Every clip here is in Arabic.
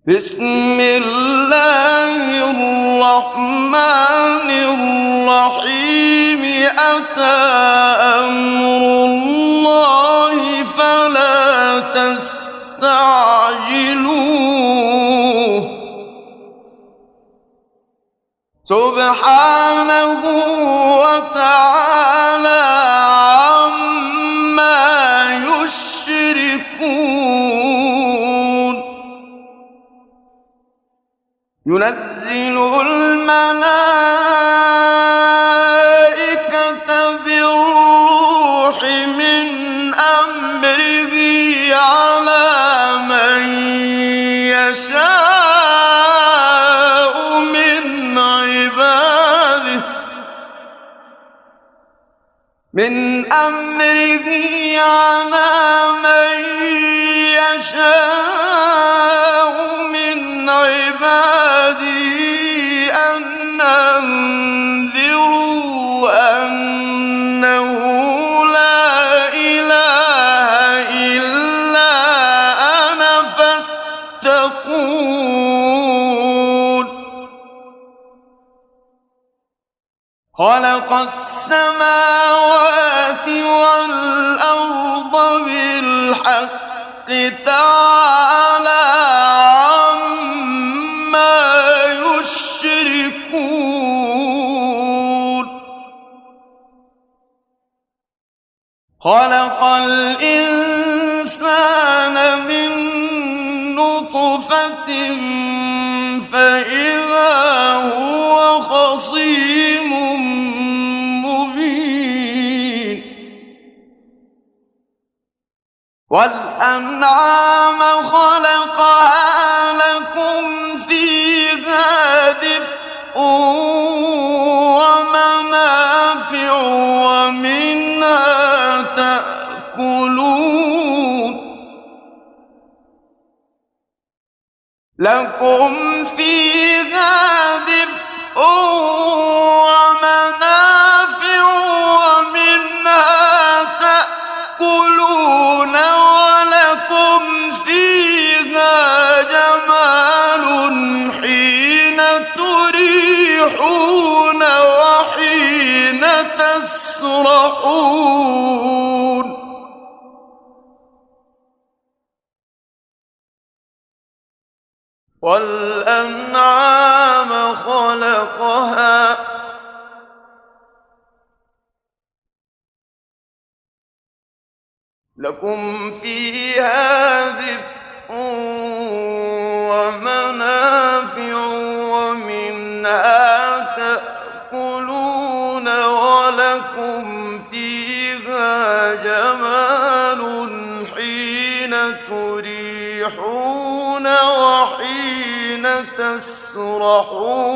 بسم الله الرحمن الرحيم أتى أمر الله فلا تستعجلوه سبحانه وتعالى عما يشركون ينزل الملائكة بالروح من أمره على من يشاء من عباده أن أنذروا أنه لا إله إلا أنا فاتقون خلق السماوات والأرض بالحق تعالى عما يشركون خلق الإنسان من نطفة فإذا هو خصيم مبين والأنعام خلقها لكم فيها دفء ومنافع ومنها تأكلون لكم فيها دفء ومنافع ومنها تأكلون ولكم فيها جمال حين تريحون وحين تسرحون والأنعام خلقها لكم فيها دفء ومنافع ومنها تأكلون ولكم فيها جمال حين تريحون وحين تسرحون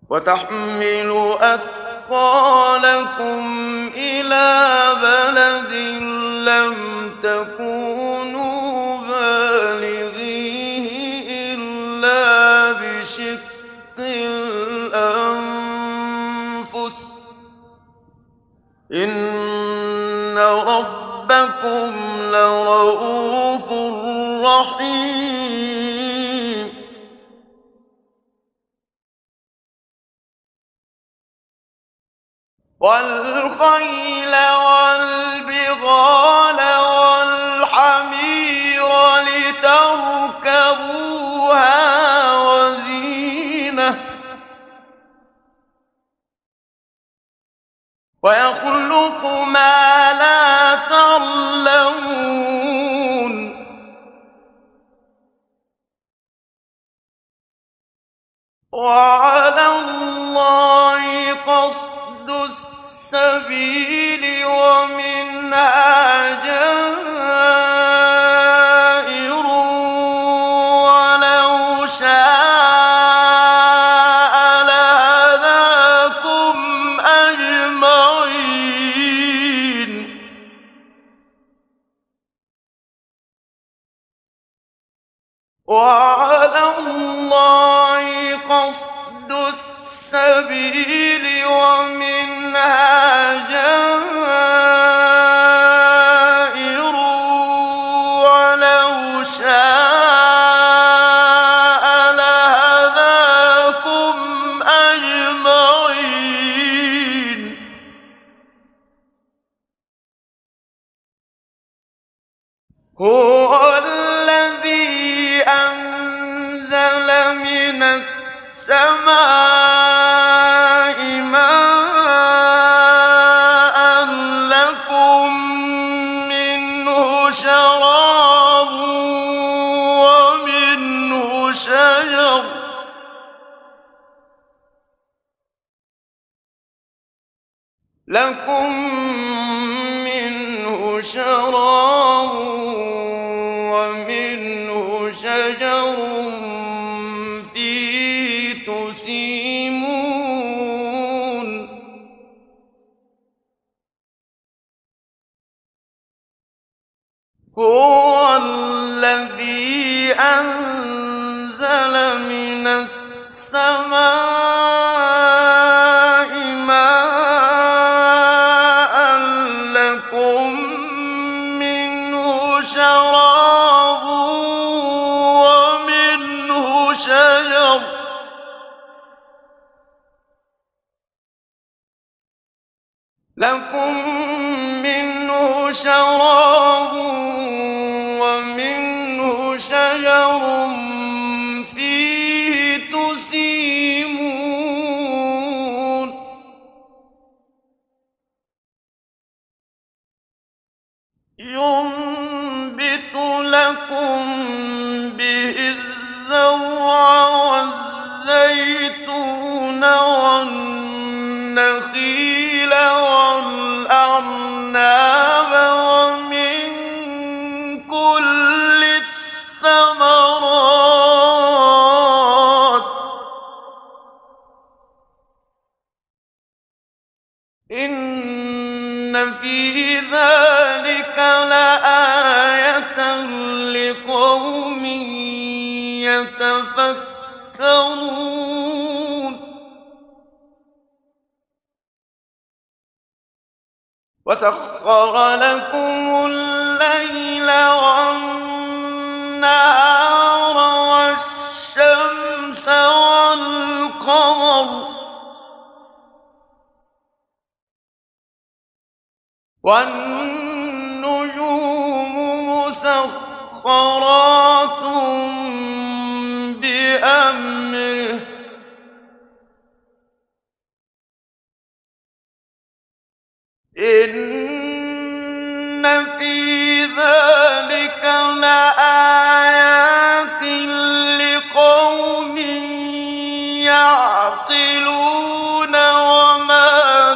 وتحمل أثقالكم إلى بلد لم تكونوا بالغيه إلا بشق الأنفس إن ربكم لرؤوف رحيم والخيل والبغال والحمير لتركبوها وزينة ويخلق ما لا تعلمون وعلى الله قصد السبيل ومنها جائر ولو شاء لهداكم أجمعين وعلى الله قصد السبيل ومنها جائر هو الذي أنزل من السماء ماء لكم منه شراب ومنه شجر فيه تسيمون هو الذي أنزل من السماء ماء لكم منه شراب ومنه شجر فيه تسيمون ينبت لكم به الزرع والزيتون والنخيل والأعناب ومن كل الثمرات إن في ذلك لآية لقوم يتفكرون وسخر لكم الليل والنهار والشمس والقمر والنجوم مسخرات بأمره إن في ذلك لآيات لقوم يعقلون وما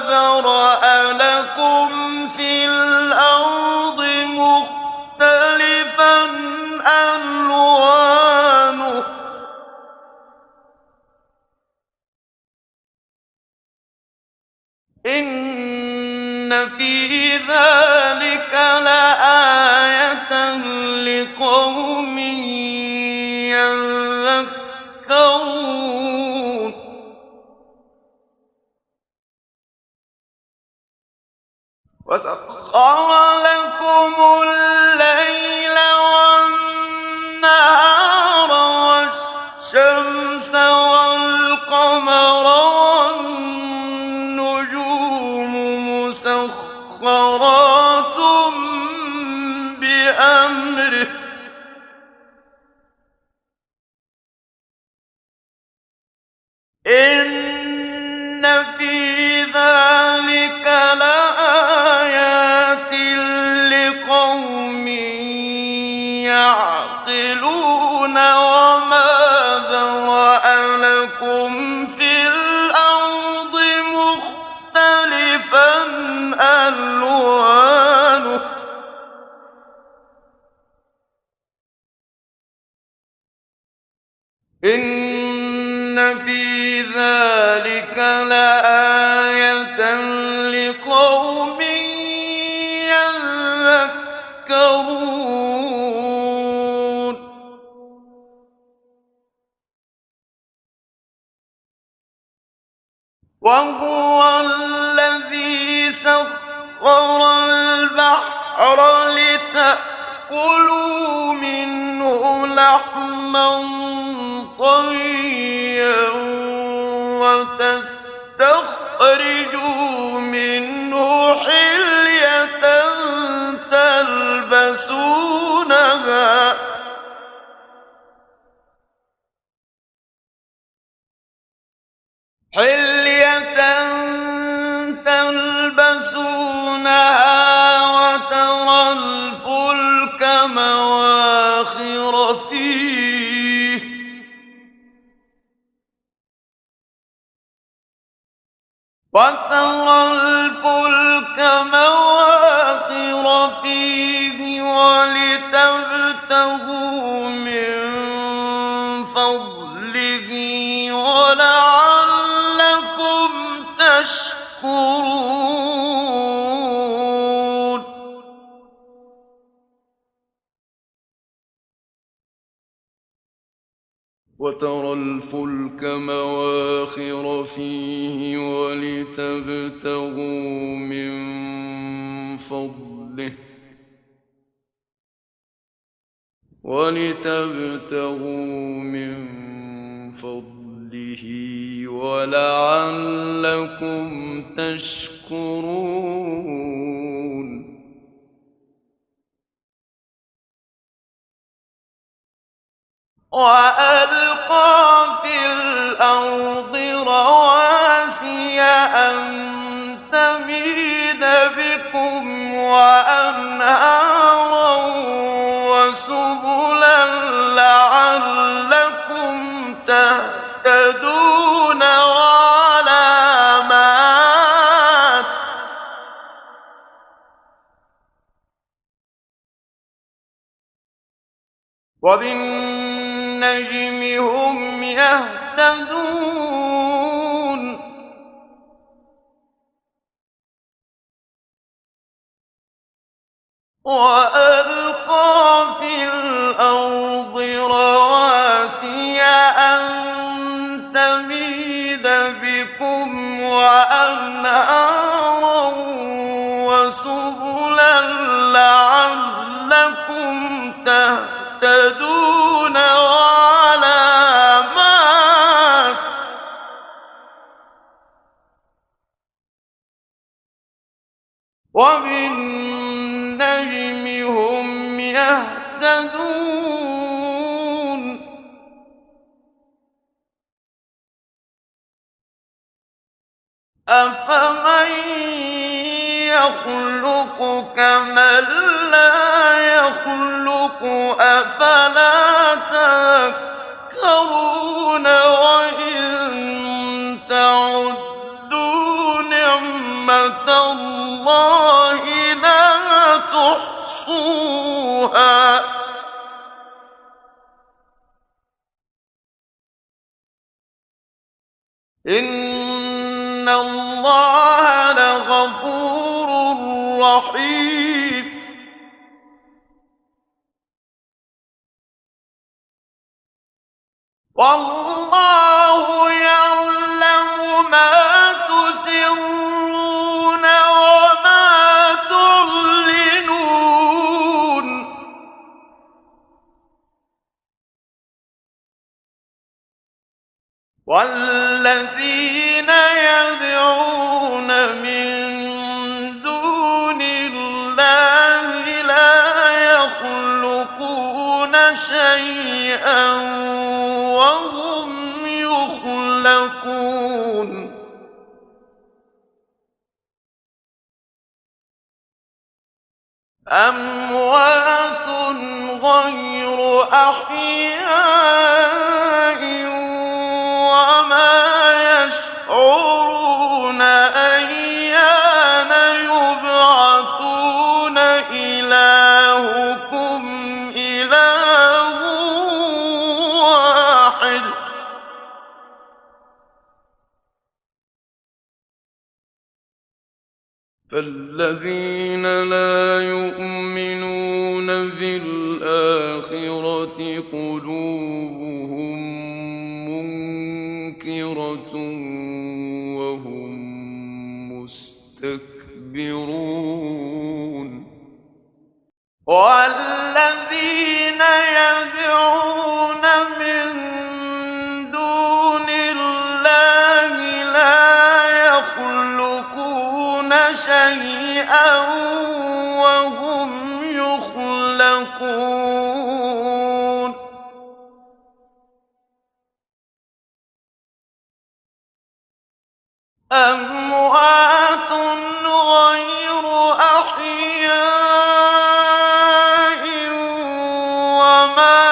ذرأ لكم في الأرض مختلفا ألوانه إن في ذلك لآية لقوم يذكرون وسخر لكم الليل والنهار والشمس والقمر والنجوم مسخرات بأمره إن في ذلك لآيات لقوم يعقلون وما ذرأ لكم في الأرض مختلفا ألوانه إن في ذلك لآية لقوم يذكرون وهو الذي سخر البحر لتأكلوا منه لحما طريا وتستخرجوا منه حلية تلبسونها فيه وترى الفلك مواخر فيه ولتبتغوا من فضله ولعلكم تشكرون وترى الفلك مواخر فيه ولتبتغوا من فضله ولعلكم تشكرون وألقى في الأرض رواسي أن تميد بكم وأنهارا وسبلا لعلكم تهتدون وعلامات وبالنجم هم يهتدون وألقى في الأرض رواسي أن تميد بكم وأنهارا وسبلا لعلكم تهتدون وعلامات وبالنجم هم يهتدون أفمن يخلق كمن لا يخلق أفلا تذكرون وإن تعدوا نعمة الله لا تحصوها إن الله لغفور رحيم والله يعلم ما تسرون وما تعلنون والذين يدعون من دون الله لا يخلقون شيئا وهم يخلقون أموات غير أحياء وما يشعرون أيان يبعثون إلهكم إله واحد فالذين لا يؤمنون بالآخرة قلوبهم منكرة وهم مستكبرون والذين يدعون من دون الله لا يخلقون شيئا وهم يخلقون أموات غير أحياء وما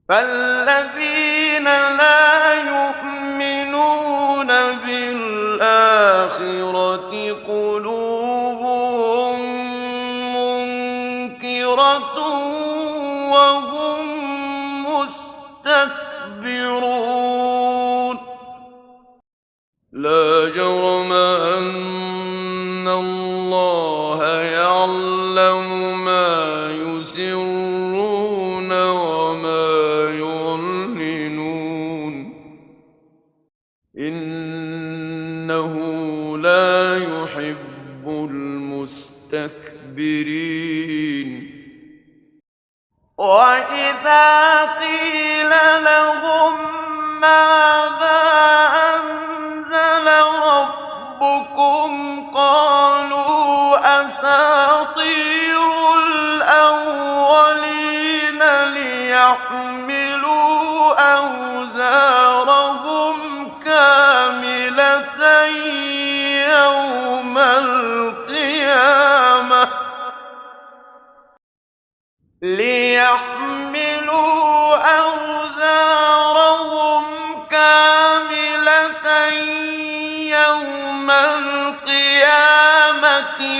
فالذين لا يؤمنون بالآخرة قلوبهم منكرة وهم مستكبرون لا جرم أن الله يعلم ما يسرون وما يعلنون إنه لا يحب المستكبرين وإذا قيل لهم ماذا أنزل ربكم قالوا أساطير الأولين ليحملوا أوزارهم كاملة يوم القيامة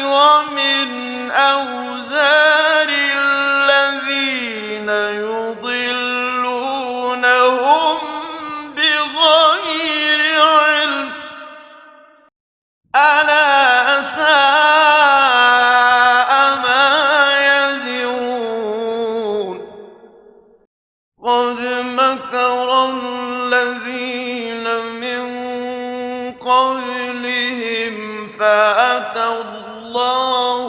ومن أوزار الذين يضلونهم بغير علم ألا ساء ما يزرون قد مكر الذين من قبلهم فأتى الله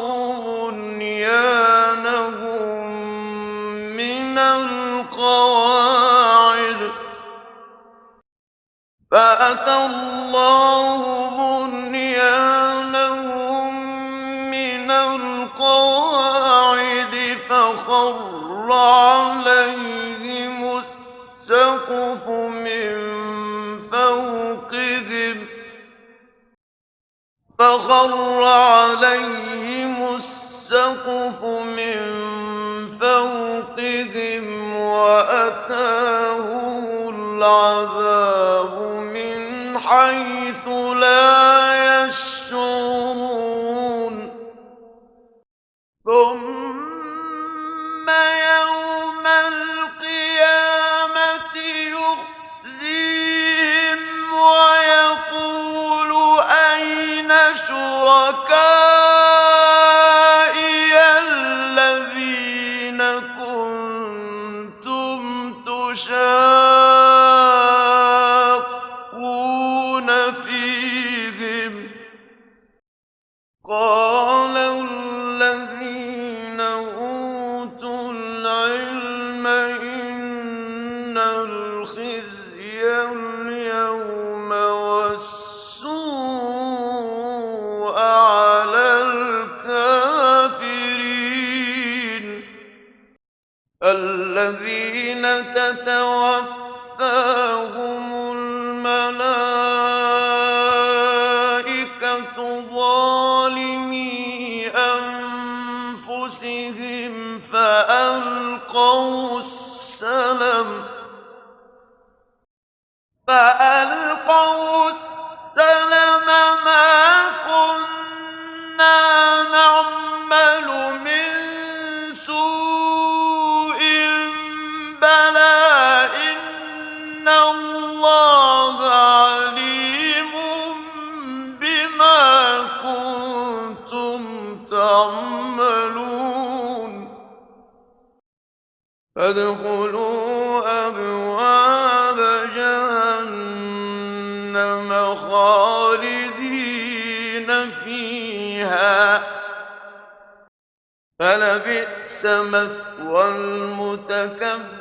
بنيانهم من القواعد فخر عليهم السقف من فوقهم وأتاهم العذاب من حيث لا يشعرون ثم يوم القيامة يخزيهم ويقول أين شركائي الذين كنتم تشاقون فيهم قال الذين أوتوا العلم إن الخزي اليوم والسوء على الكافرين الذين تتوفاهم الملائكة ظالمي أنفسهم فألقوا السلم ما كنا نعمل من سوء بلى إن الله عليم بما كنتم تعملون فادخلوا أبواب جهنم خالدين فيها فلبئس مثوى المتكبرين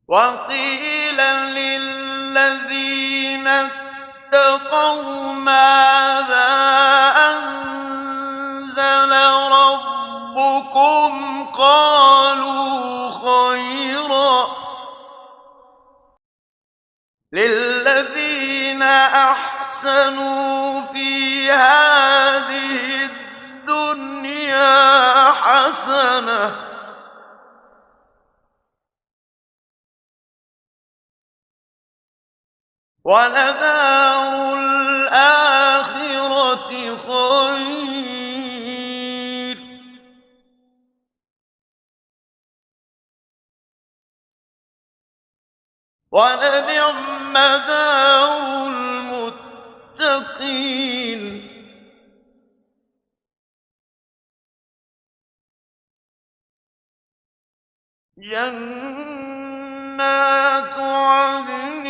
وقيل للذين اتقوا ماذا أنزل ربكم قالوا خيرا للذين أحسنوا في هذه الدنيا الدنيا حسنة ولدار الآخرة خير ولنعم دار المتقين جنات عدن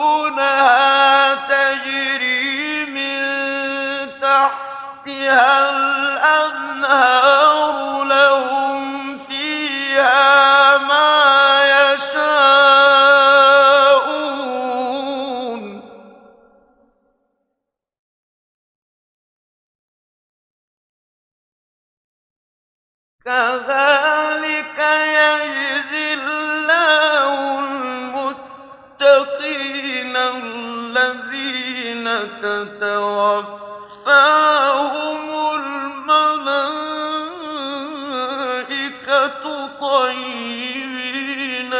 يدخلونها تجري من تحتها الأنهار لهم فيها ما يشاءون كذلك يجزي الله المتقين الذين تتوفاهم الملائكة طيبين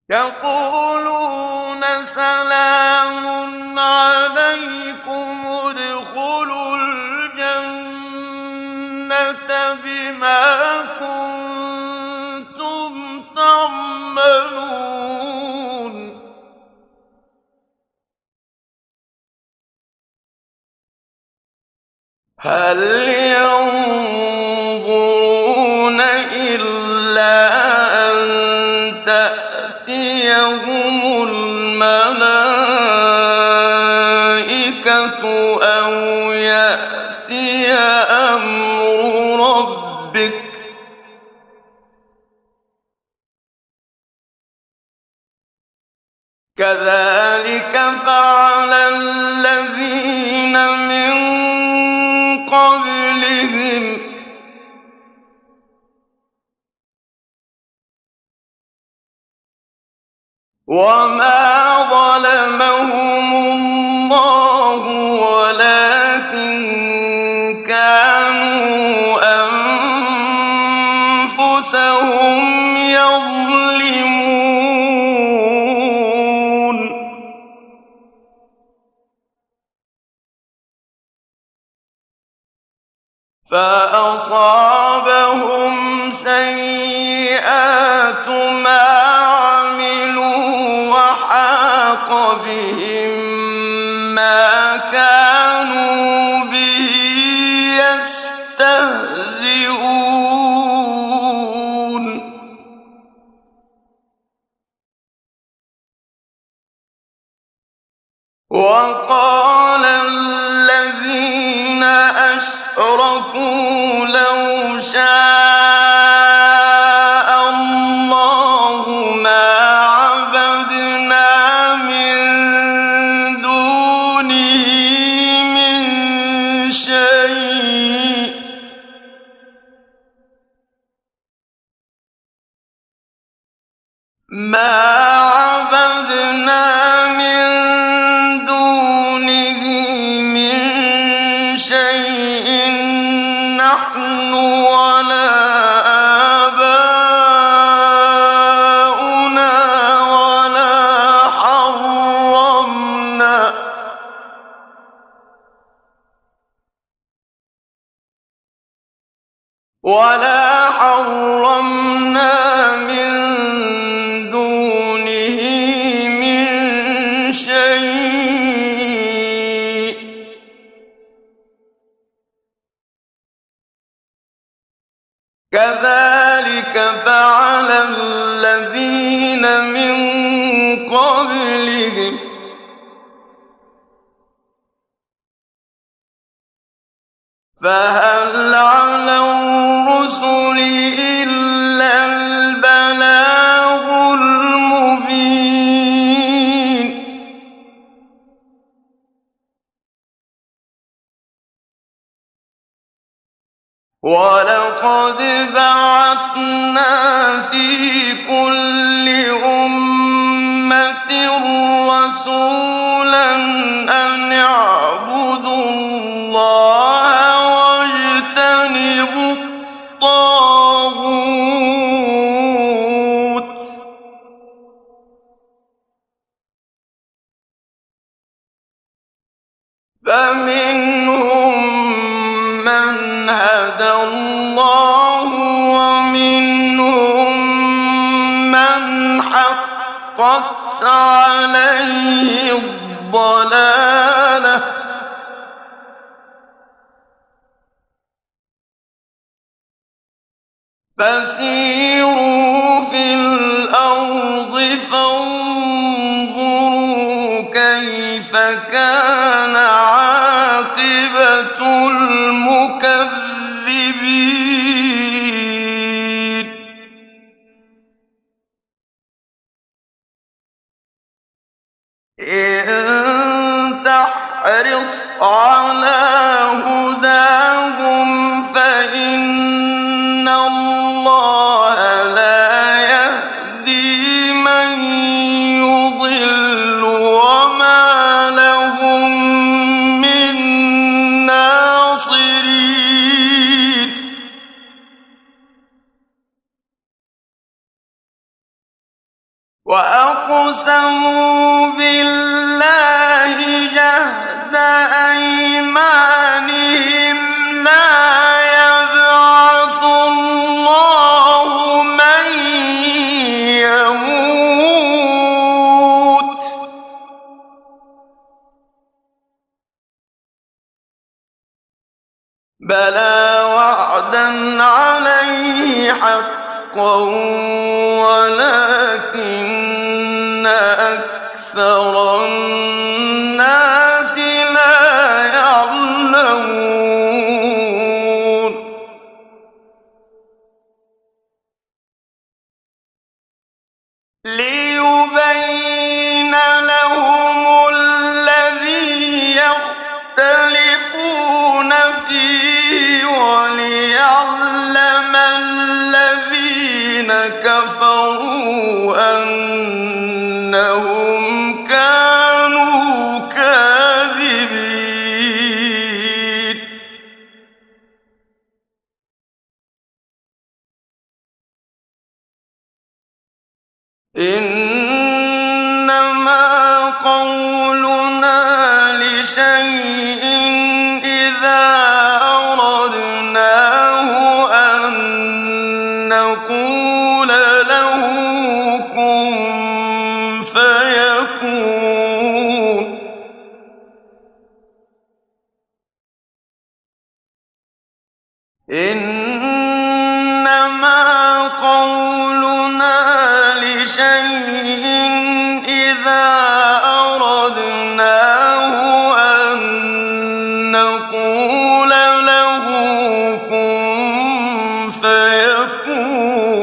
يقولون سلام عليكم ادخلوا الجنة بما كنتم تعملون هل ينظرون إلا أن تأتيهم الملائكة أو يأتي أمر ربك كذلك فعل الذين من قبلهم وما ظلمهم الله ولكن كانوا أنفسهم يظلمون فأصابهم سيئات ما عملوا وحاق بهم ما كانوا به يستهزئون وقال الذين أشركوا لو شاء الله ما عبدنا من دونه من شيء نحن ولا آباؤنا ولا حرمنا من دونه من شيء كذلك فعل الذين من قبلهم فهل على الرسل إلا البلاغ المبين وَلَقَدْ بَعَثْنَا فِي كُلِّ أُمَّةٍ رَّسُولًا أَنِ اعْبُدُوا اللَّهَ وَاجْتَنِبُوا الطَّاغُوتَ ۖ فَمِنْهُم مَّنْ هَدَى اللَّهُ وَمِنْهُم مَّنْ حَقَّتْ عَلَيْهِ الضَّلَالَةُ ۚ فَسِيرُوا فِي الْأَرْضِ فَانظُرُوا كَيْفَ كَانَ عَاقِبَةُ الْمُكَذِّبِينَ إِن تَحْرِصْ عَلَىٰ هُدَاهُمْ فَإِنَّ اللَّهَ لَا يَهْدِي مَن يُضِلُّ وَمَا لَهُم مِّن نَّاصِرِينَ وَأَقْسَمُوا بِاللَّهِ جَهْدَ أَيْمَانِهِمْ لَا يَبْعَثُ اللَّهُ مَن يَمُوتُ ۚ بَلَىٰ وَعْدًا عَلَيْهِ حَقًّا وَلَٰكِنَّ أَكْثَرَ النَّاسِ لَا يَعْلَمُونَ لِيُبَيِّنَ لَهُمُ الَّذِي يَخْتَلِفُونَ فِيهِ وَلِيَعْلَمَ الَّذِينَ كَفَرُوا أَنَّهُمْ كَانُوا كَاذِبِينَ إِنَّمَا قَوْلُنَا لِشَيْءٍ إِذَا أَرَدْنَاهُ أَن نَّقُولَ لَهُ كُن فَيَكُونُ إِنَّمَا قَوْلُنَا لِشَيْءٍ إِذَا أَرَدْنَاهُ أَن نَّقُولَ لَهُ كُن فَيَكُونُ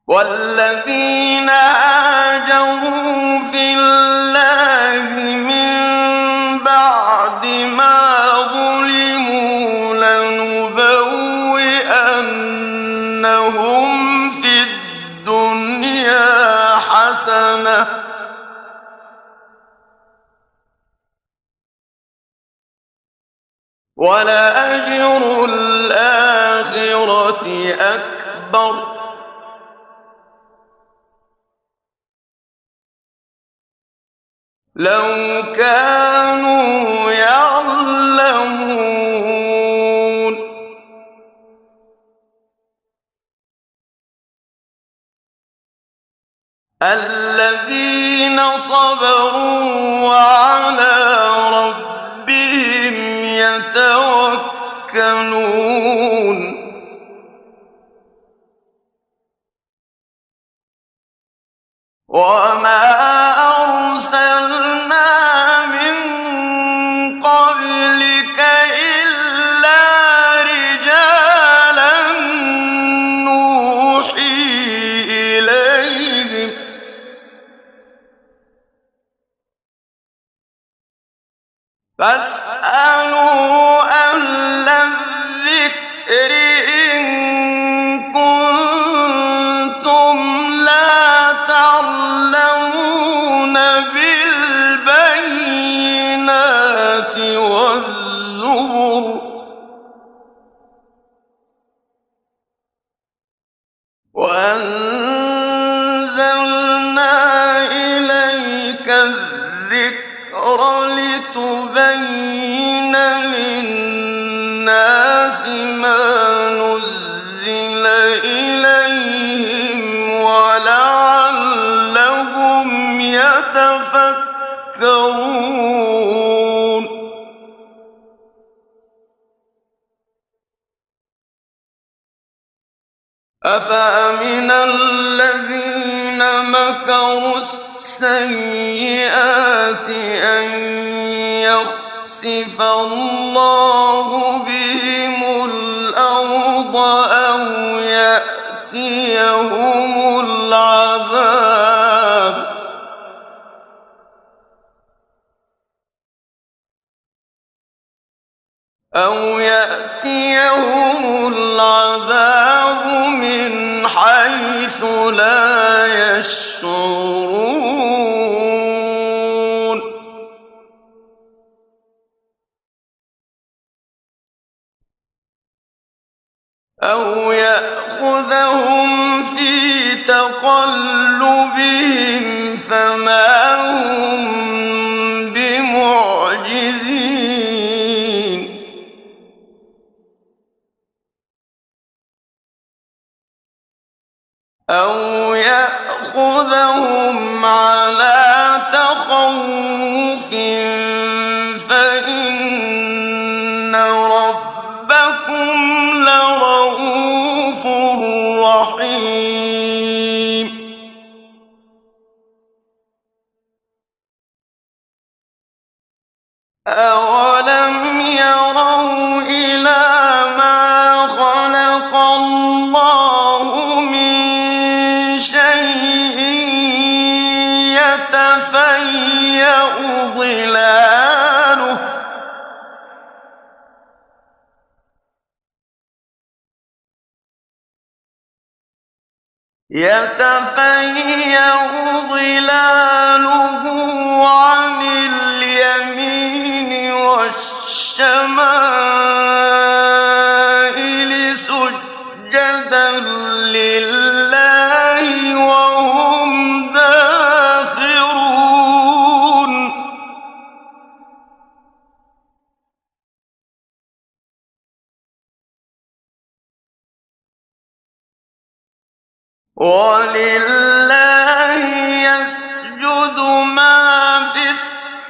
وَالَّذِينَ هَاجَرُوا فِي اللَّهِ مِن بَعْدِ مَا ظُلِمُوا لَنُبَوِّئَنَّهُمْ فِي الدُّنْيَا حَسَنَةً ۖ وَلَأَجْرُ الْآخِرَةِ أَكْبَرُ ۚ لَوْ كَانُوا يَعْلَمُونَ الَّذِينَ صَبَرُوا وَعَلَىٰ رَبِّهِمْ يَتَوَكَّلُونَ وَمَا أَرْسَلْنَا مِن قَبْلِكَ إِلَّا رِجَالًا نُّوحِي إِلَيْهِمْ فاسألوا أهل الذكر إن كنتم لا تعلمون بالبينات والزبر وأنزلنا إليك الذكر لتبين للناس ما نزل إليهم ولعلهم يتفكرون أفأمن الذين مكروا السيئات أن يخسف الله بهم الأرض أو يأتيهم العذاب من حيث لا يشعرون أو يأخذهم في تقلبهم فما هم بمعجزين أو يأخذهم على تخوف فإن ربكم لرؤوف رحيم أولم يروا إلى ما خلق الله من شيء يتفيأ ظلاله عن اليمين والشمائل سجدا لله وهم داخرون ولله يسجد ما في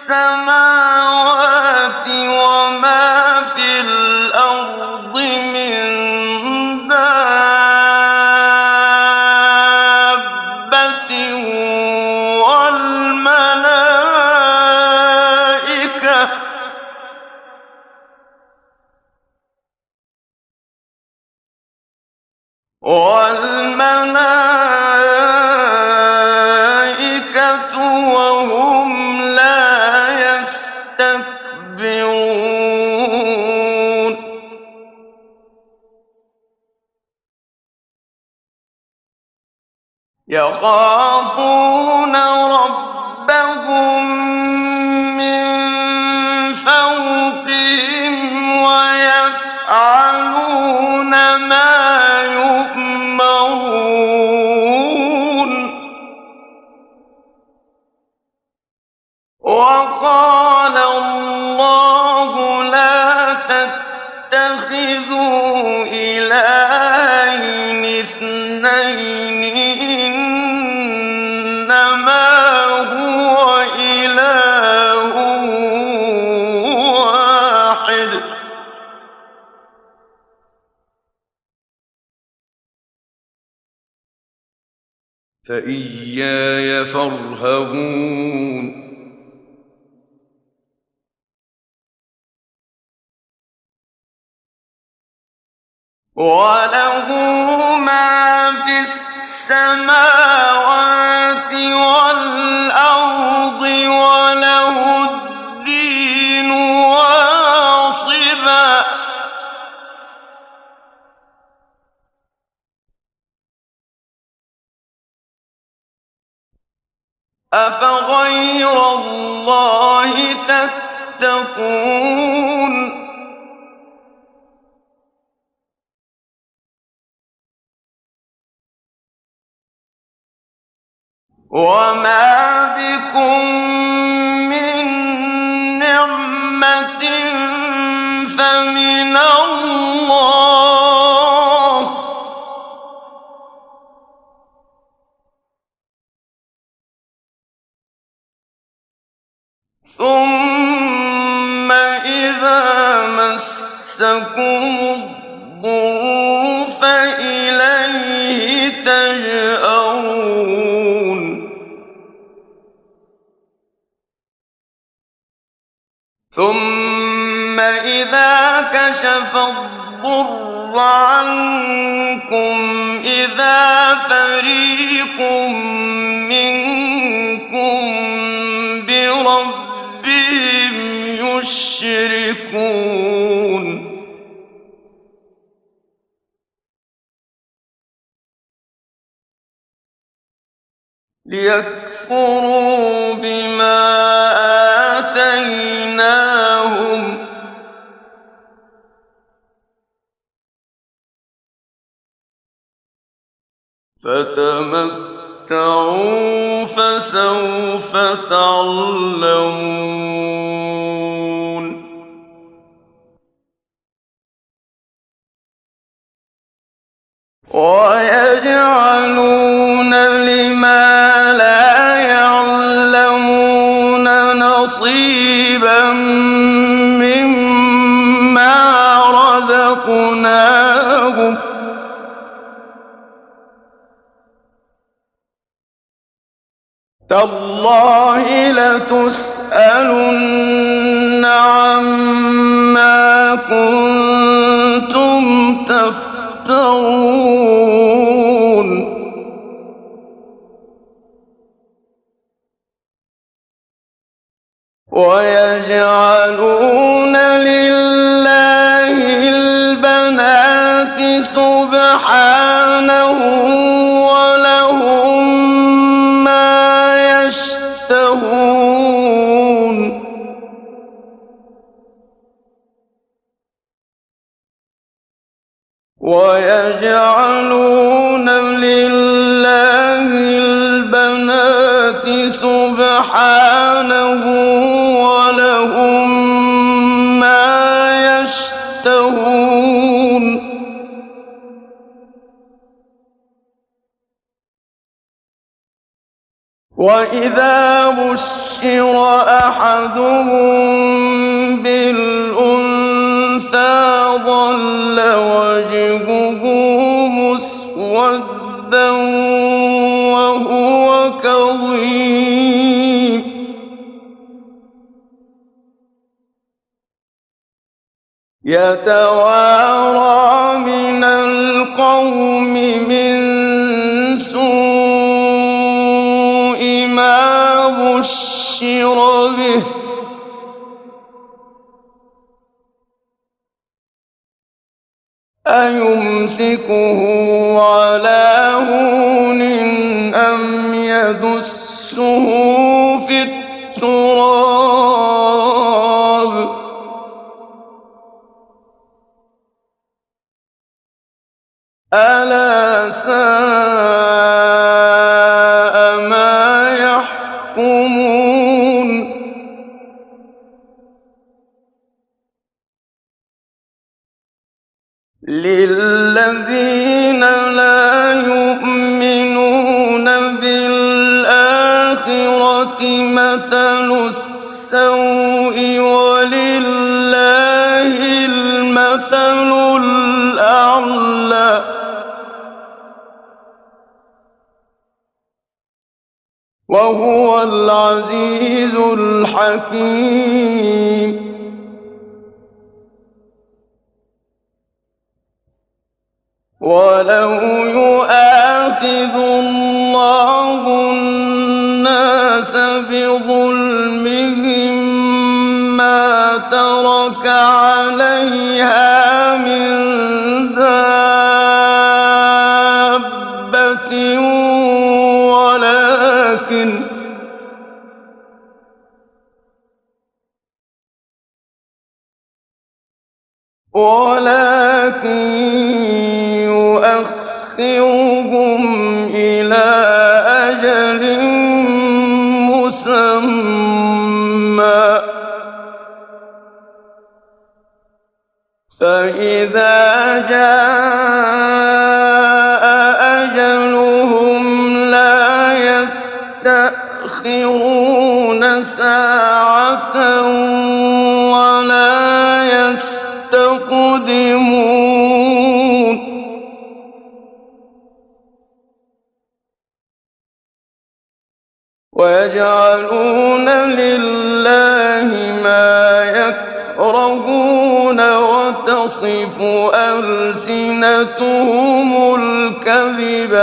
السماوات وما في الأرض من دابة والملائكة وهم لا يستكبرون يخافون ربهم من فوقهم ويفعلون ما يؤمرون وقال الله لا تتخذوا إلهين اثنين إنما هو إله واحد فإياي فارهبون وله ما في السماوات والأرض وله الدين أفغير الله تتقون وما بكم من نعمة فمن الله ثم إذا مسكم الضر فإليه تجأرون ثم إذا كشف الضر عنكم إذا فريق منكم بربهم يشركون ليكفروا بما آتيناهم فتمتعوا فسوف تعلمون ويجعلون لما لا يعلمون نصيبا مما رزقناهم تالله لتسألن عما كنتم تفترون ويجعلون لله البنات سبحانه ولهم ما يشتهون ويجعلون لله البنات سبحانه ولهم ما يشتهون وإذا بشر أحدهم بالأنثى ظل وجهه مسودا وهو كظيم يتوارى من القوم من سوء ما بشر به أيمسكه على هون أم يدسه في التراب ألا ساء ما يحكمون للذين لا يؤمنون بالآخرة مثل السوء ولله المثل الأعلى وهو العزيز الحكيم ولو يؤاخذ الله الناس بظلمهم ما ترك عليها من دابة ولكن يؤخرهم إلى أجل مسمى، فإذا جاء أجلهم لا يستأخرون ساعة ولا يستقدمون. ويجعلون لله ما يكرهون وتصف ألسنتهم الكذب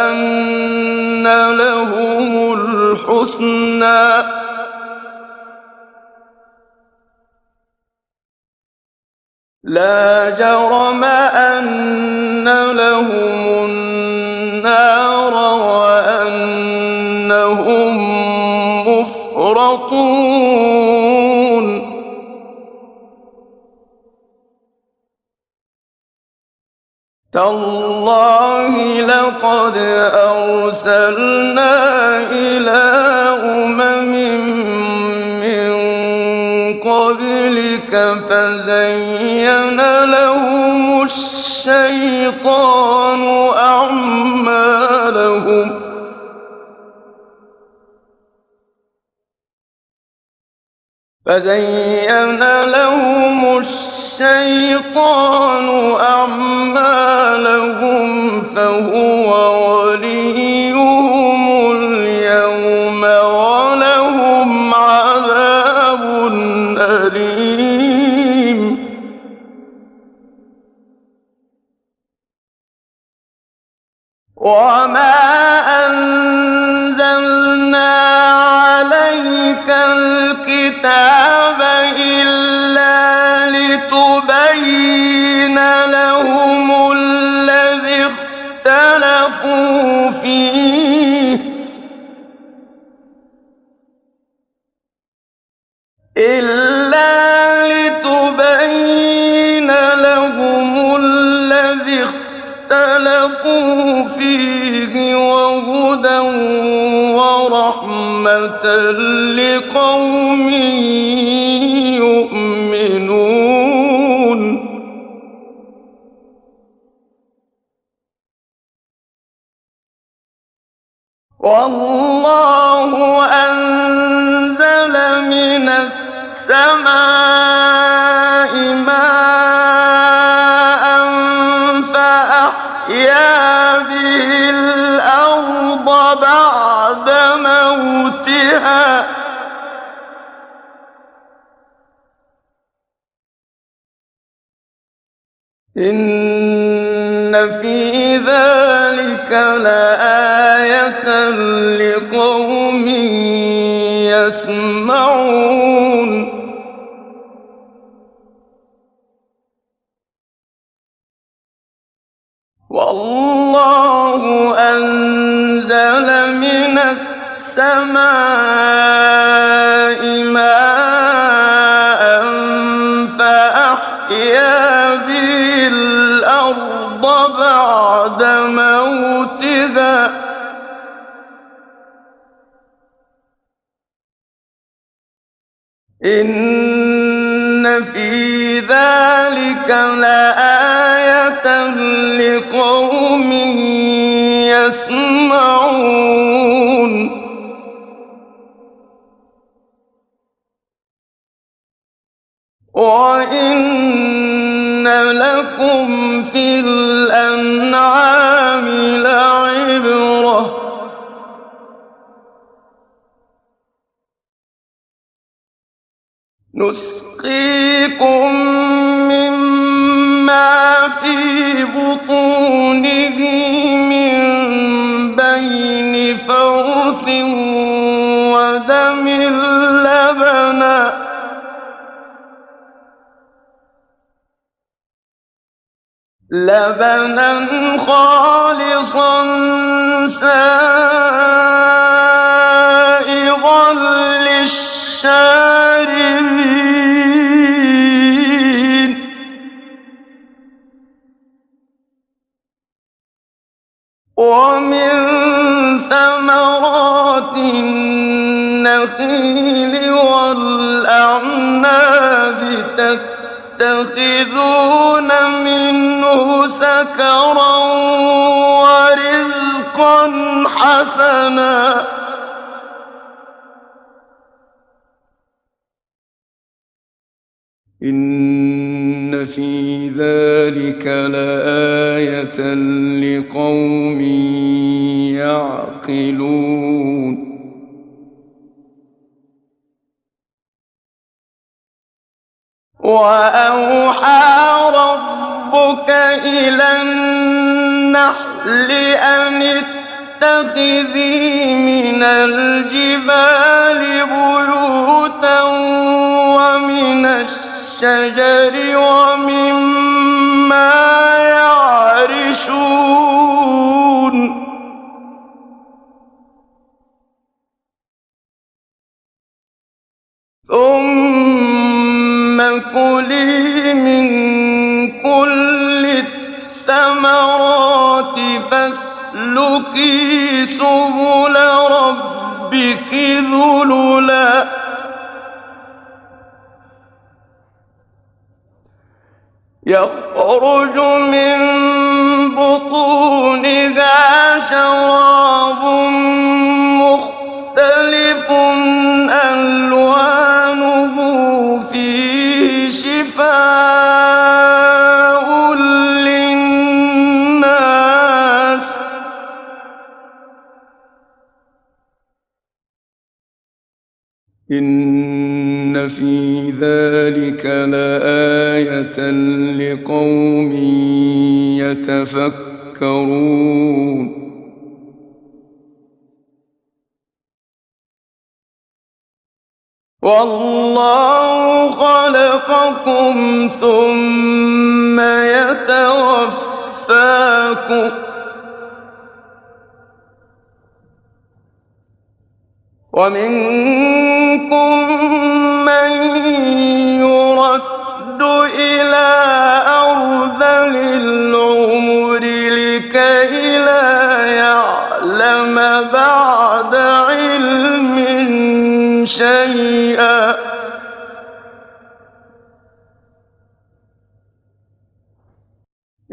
أن لهم الحسنى لا جرم أن لهم النار وأنهم مفرطون. تالله لقد أرسلنا إلى أمم من قبلك فزين لهم الشيطان أعمالهم فهو وليهم اليوم ولهم عذاب أليم. وما أنزلنا عليك الكتاب إلا لتبين لهم الذي اختلفوا فيه وهدى ورحمة لقوم يؤمنون. والله أنزل من السماء ماء فأحيا به الأرض بعد موتها إن في ذلك لآية لقوم يسمعون. والله أنزل من السماء ماء فأحيا به الأرض بعد موتها إن في ذلك لآية لقوم يسمعون. وإن لكم في الأنعام لعبرة نسقيكم مما في بطونه من بين فرث ودم لبنا خالصا سائغا للشاربين والنخيل والأعناب تتخذون منه سكرا ورزقا حسنا إن في ذلك لآية لقوم يعقلون وأوحى ربك إلى النحل أن اتخذي من الجبال بيوتا ومن الشجر ومما يعرشون ثم كلي من كل الثمرات فاسلكي سبل ربك ذللا يخرج من بطونها شراب مختلف ألوانه فيه شفاء للناس إن في ذلك لآية لقوم يتفكرون والله خلقكم ثم يتوفاكم ومنكم من يرد إلى أرذل العمر لكي لا يعلم بعد علم شيئا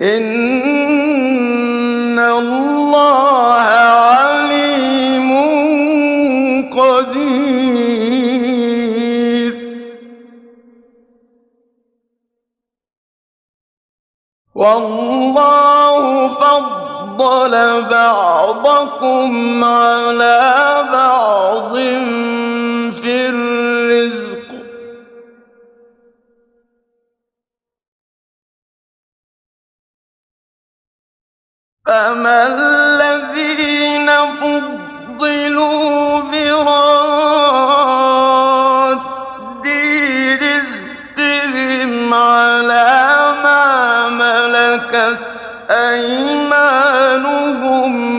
إن الله عليم قدير والله فضل بعضكم على بعض في الرزق فما الذين فضلوا براد رزقهم على ما ملكت أيمانهم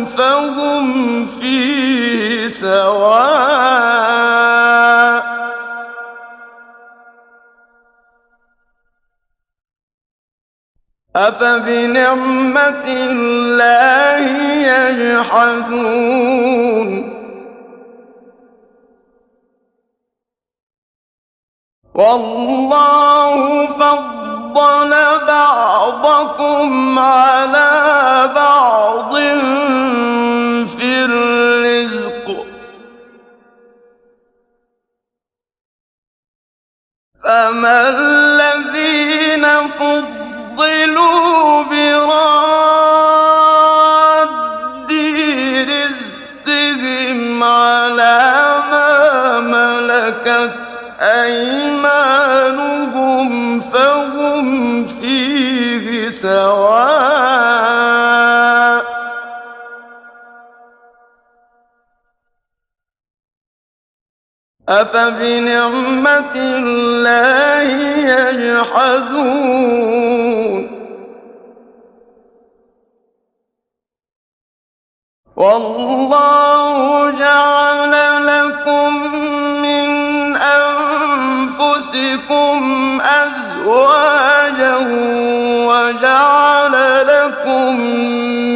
فهم فيه سواء أفبنعمة الله يجحدون والله فضل بعضكم على بعض في الرزق فما الذين فضلوا براد رزقهم على ما ملكت أيمانهم فهم فيه سواء أفبنعمة الله يجحدون والله جعل لكم من أنفسكم أزواجا وجعل لكم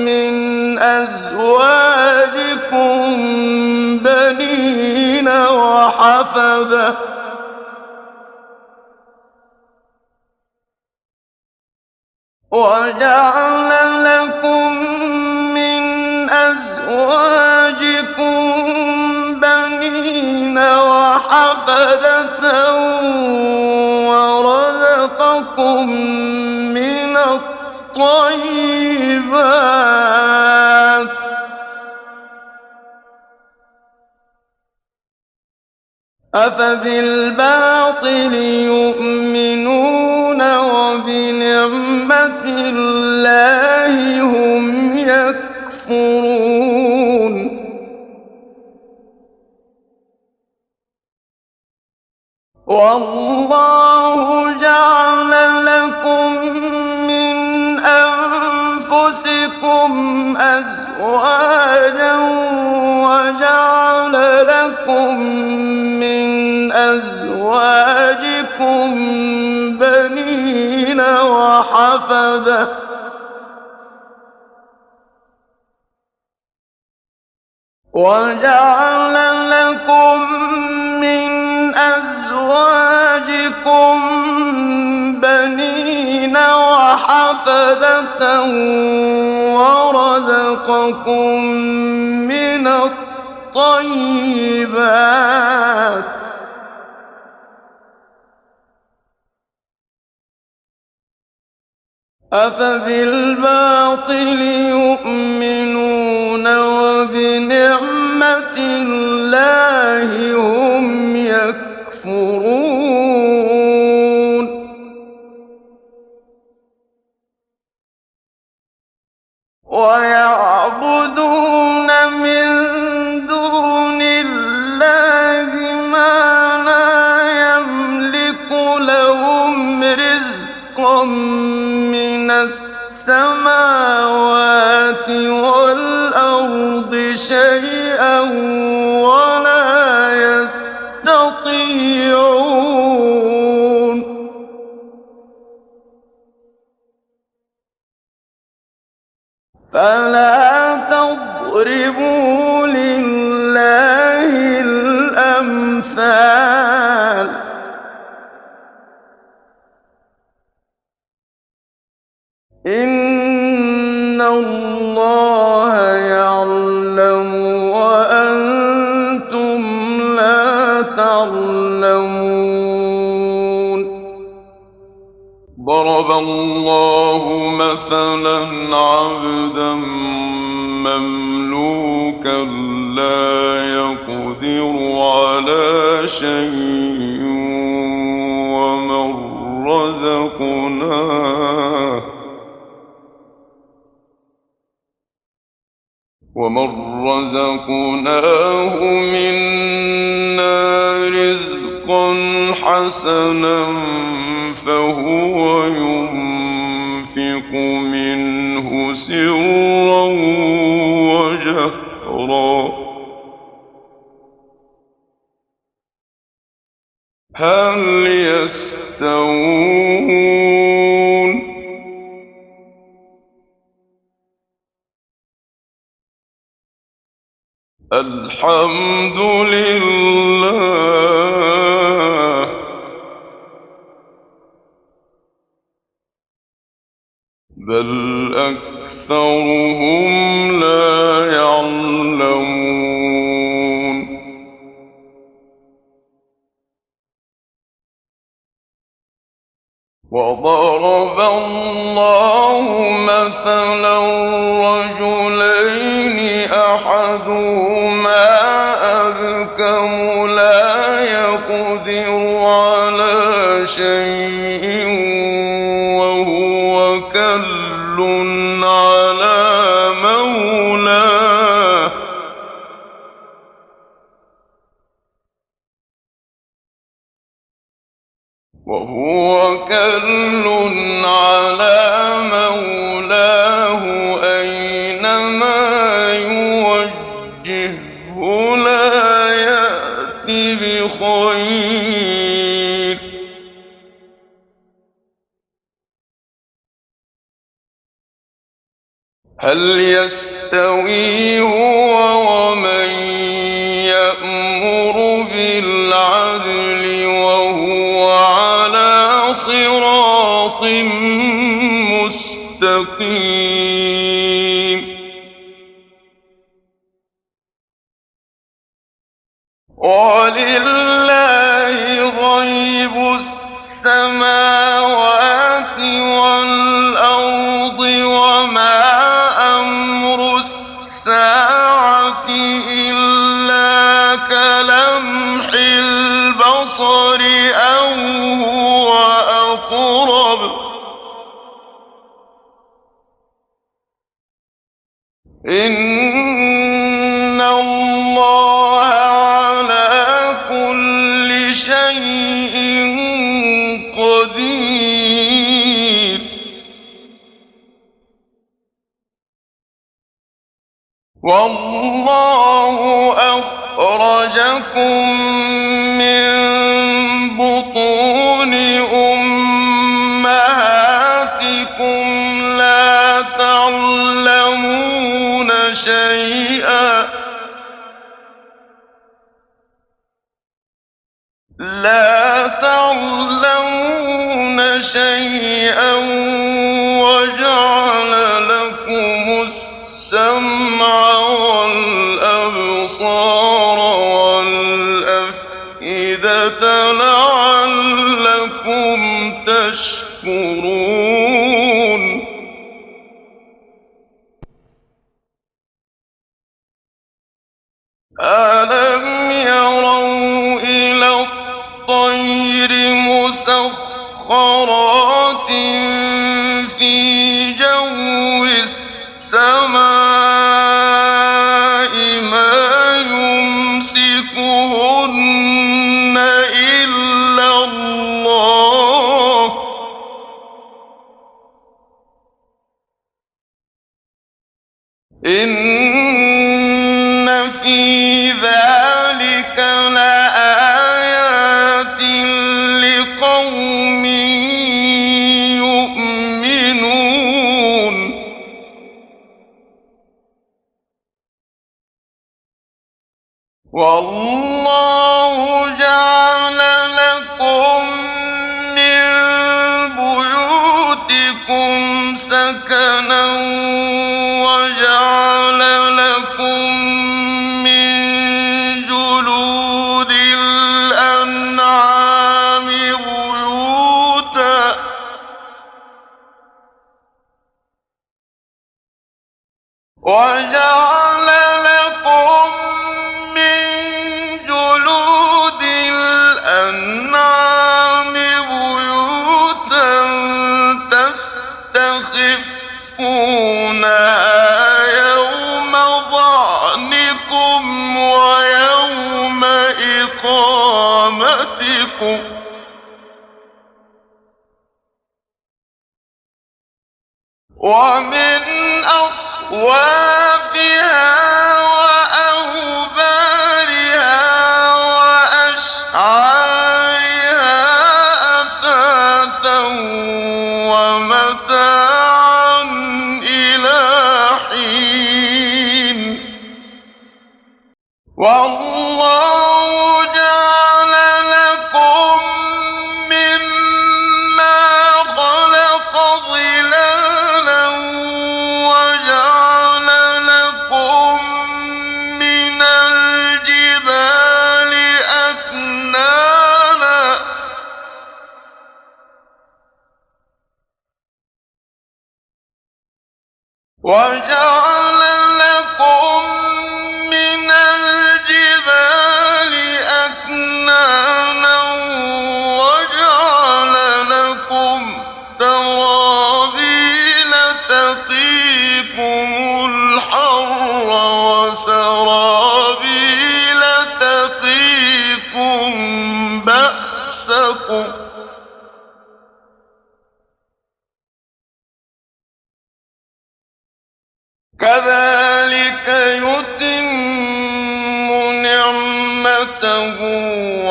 من أزواجكم بنين وحفظه وجعل لكم من أزواجكم بنين وحفدة ورزقكم من الطيبات أفبالباطل يؤمنون وبنعمة الله هم يكفرون والله جعل لكم من أنفسكم أزواجا وجعل لكم من أزواجكم بنين وحفدة وجعل لكم من أزواجكم بنين وحفدة ورزقكم من الطيبات أفبالباطل يؤمنون وبنعمة الله هم يكفرون ويعبدون من دون الله ما لا يملك لهم رزقا من السماوات والأرض شيئا ولا يستطيعون فلا تضربوا لله الأمثال إن الله يعلم وأنتم لا تعلمون ضرب الله مثلا عبدا مملوكا لا يقدر على شيء ومن رزقناه منا رزقا حسنا فهو ينفق منه سرا وجهرا هل يستوون الحمد لله بل أكثرهم لا يعلمون وضرب الله مثلا رجلين أحدهما أبكم لا يقدر على شيء وهو كل على مولاه أينما يوجهه لا يأت بخير هل يستوي هو ومن يأمر بالعدل مستقيم ولله غيب السماوات والأرض وما أمر الساعة إلا كلمح البصر أو هو أقرب إن الله على كل شيء قدير والله أخرجكم من بطون أمهاتكم لا تعلمون شيئا وجعل لكم السمع والأبصار والأفئدة لعلكم تشكرون ألم يروا إلى الطير مسخرات في جو السماء ما يمسكهن إلا الله إن في ذلك لآيات لقوم يؤمنون والله جعل لكم من بيوتكم سكنا وجعل لكم من جلود الأنعام بيوتا وجعل لكم من جلود الأنعام بيوتا تستخفونها يوم ظعنكم ويوم إقامتكم ومن أصوافها وأوبارها وأشعارها أثاثا ومتاعا إلى حين والله جعل لكم مما خلق ظلالا وجعل لكم من الجبال أكنانا وجعل لكم من الجبال أكنانا وجعل لكم سرابيل تقيكم الحر وسرابيل تقيكم بأسكم كذلك يتم نعمته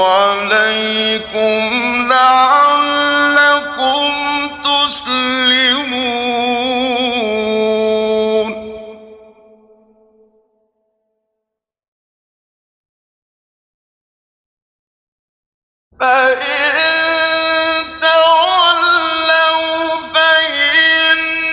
عليكم لعلكم تسلمون فإن تولوا فإنما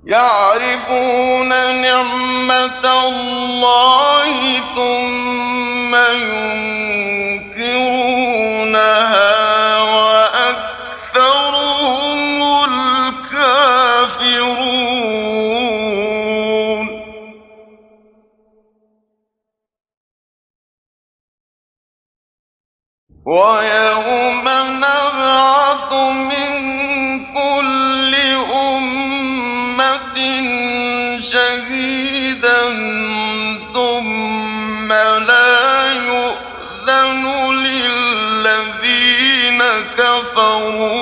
يعرفون نعمة الله ثم ينكرونها وأكثرهم الكافرون. ويوم نبعث من كل أمة شهيدا ثم لا يؤذن للذين كفروا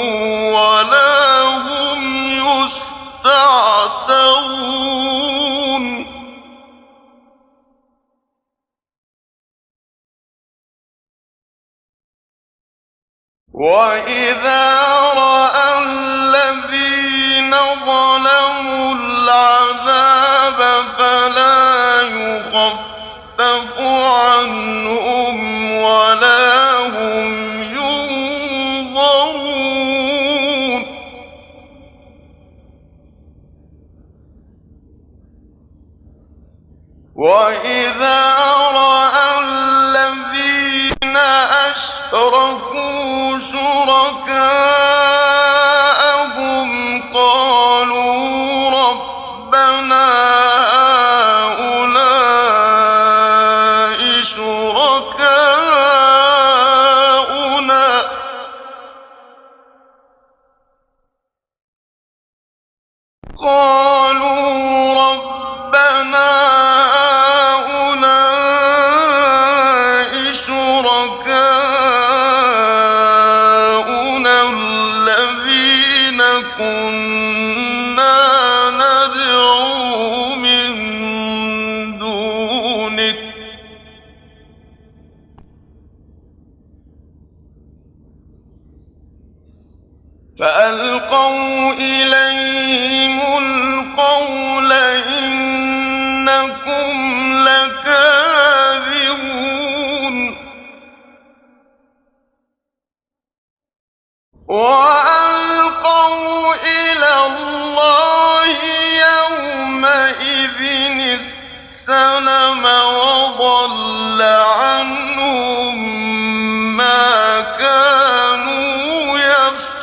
ولا هم يستعتبون. وإذا رأى الذين ظلموا العذاب فلا يخفف عنهم ولا هم ينظرون. وإذا رأى الذين أشركوا شركاءهم قالوا ربنا هؤلاء شركاؤنا الذين كنا ندعو من دونك فألقوا إليهم القول إنكم لكاذبون. وألقوا إلى الله يومئذ السلم وضل عنهم ما كانوا يفترون.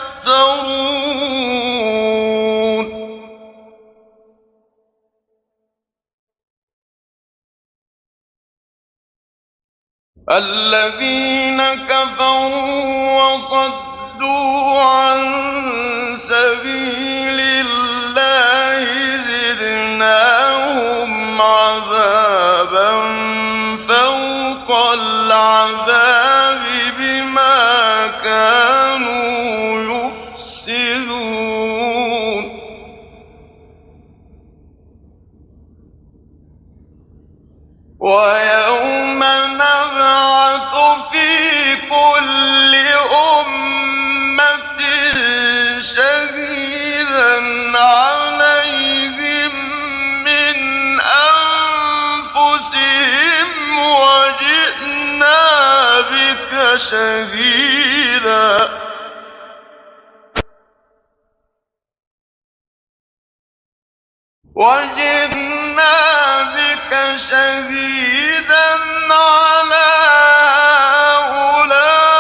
الذين كفروا وصدوا عن سبيل الله زدناهم عذابا فوق العذاب بما كانوا يفسدون. ويوم نبعث في كل أمة شهيدا عليهم من أنفسهم وجئنا بك شهيدا على هؤلاء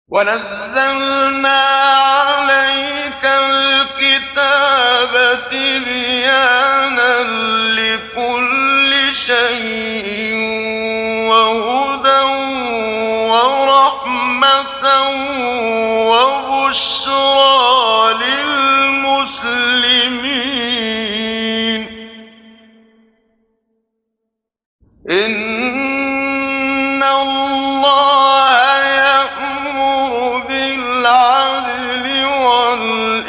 ونزلنا عليك الكتاب تبيانا لكل شيء وهدى ورحمة وبشرى للمسلمين. إن الله يأمر بالعدل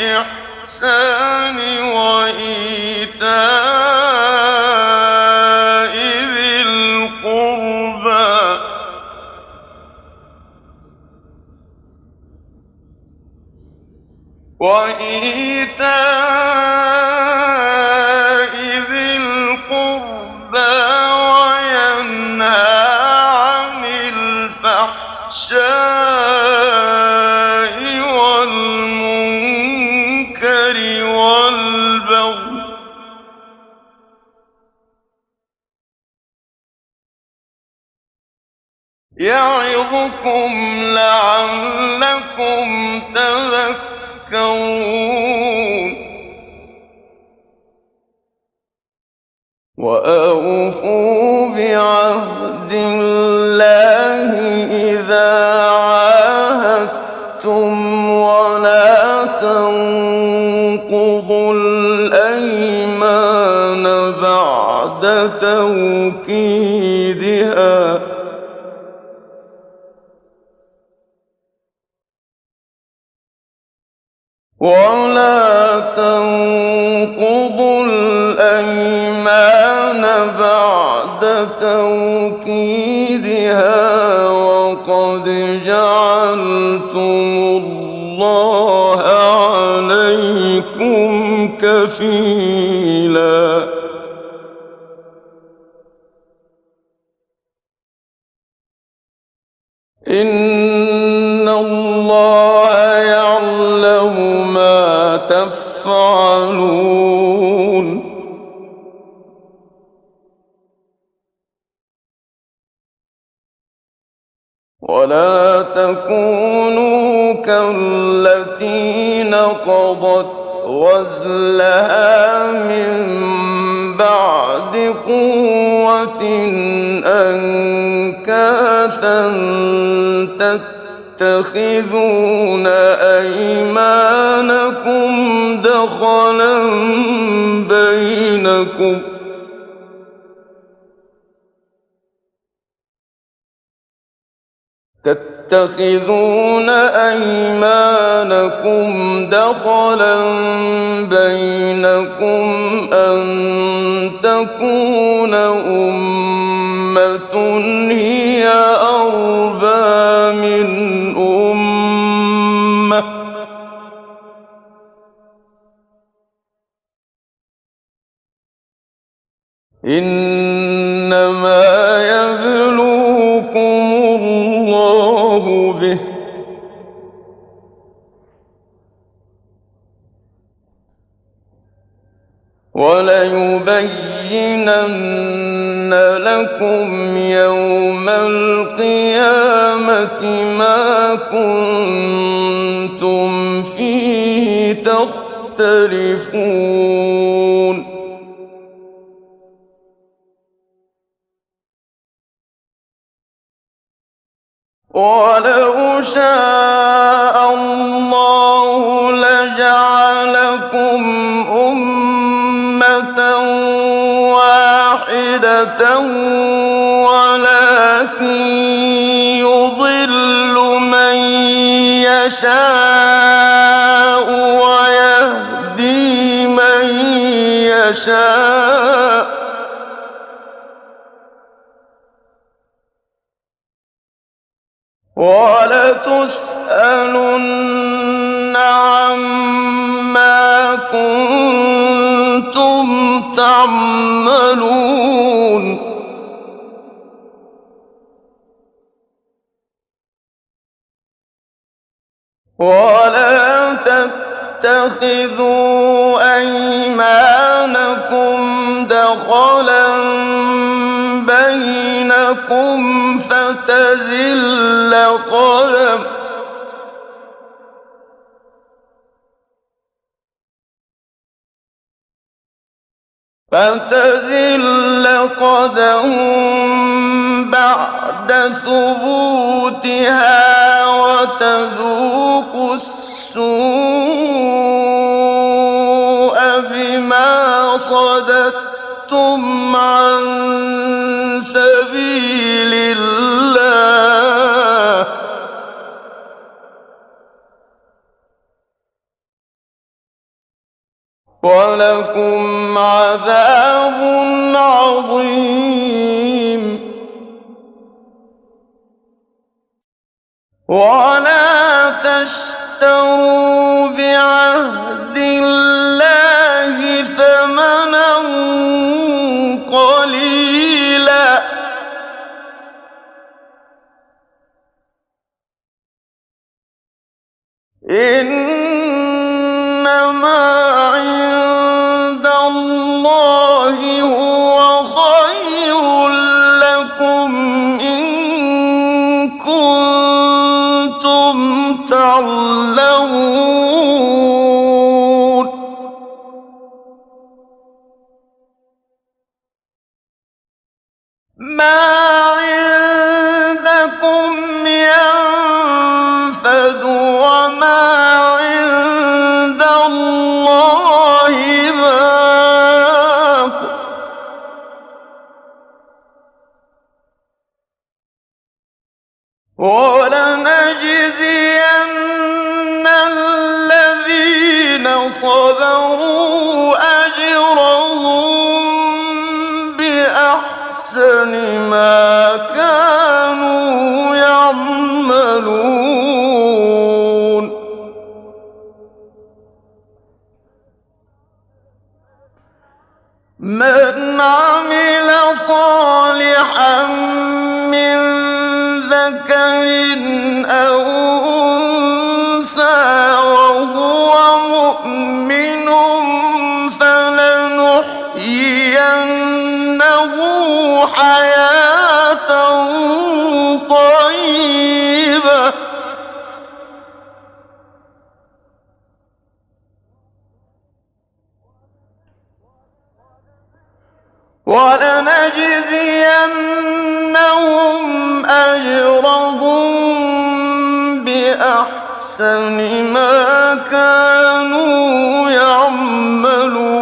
والإحسان وإيتاء ذي القربى وإيتاء ذي القربى وينهى عن الفحشاء والمنكر والبغي يعظكم لعلكم تذكرون وأوفوا بعهد الله إذا عاهدتم ولا تنقضوا الأيمان بعد توكيدها وقد جعلتم الله عليكم كفيلا إن الله يعلم ما تفعلون ولا تكونوا كالتي نقضت غزلها من بعد قوة أنكاثا تتخذون أيمانكم دخلا بينكم أن تكون أمة هي أربى من أمة إنما يبلوكم الله به وليبينن لكم يوم القيامة ما كنتم فيه تختلفون ولو شاء الله لجعلكم أمة واحدة ولكن يضل من يشاء ويهدي من يشاء ولتسألن عما كنتم تعملون ولا تتخذوا أيمانكم دخلا بينكم فتزل قدم بعد ثبوتها وتذوقوا السوء بما صددتم عن سبيل الله ولكم عذاب عظيم ولا تشتروا تشتروا بعهد الله ثمنا قليلا إنما عند الله هو خير لكم إن كنتم تعلمون ما عندكم ينفد وما عند الله باق ولنجزين الذين صبروا أجرهم بأحسن ما كانوا يعملون من عمل صالحا من ذكر أو أنثى وهو مؤمن فلنحيينه حياة طيبة ولنجزينهم أجرهم بأحسن ما كانوا يعملون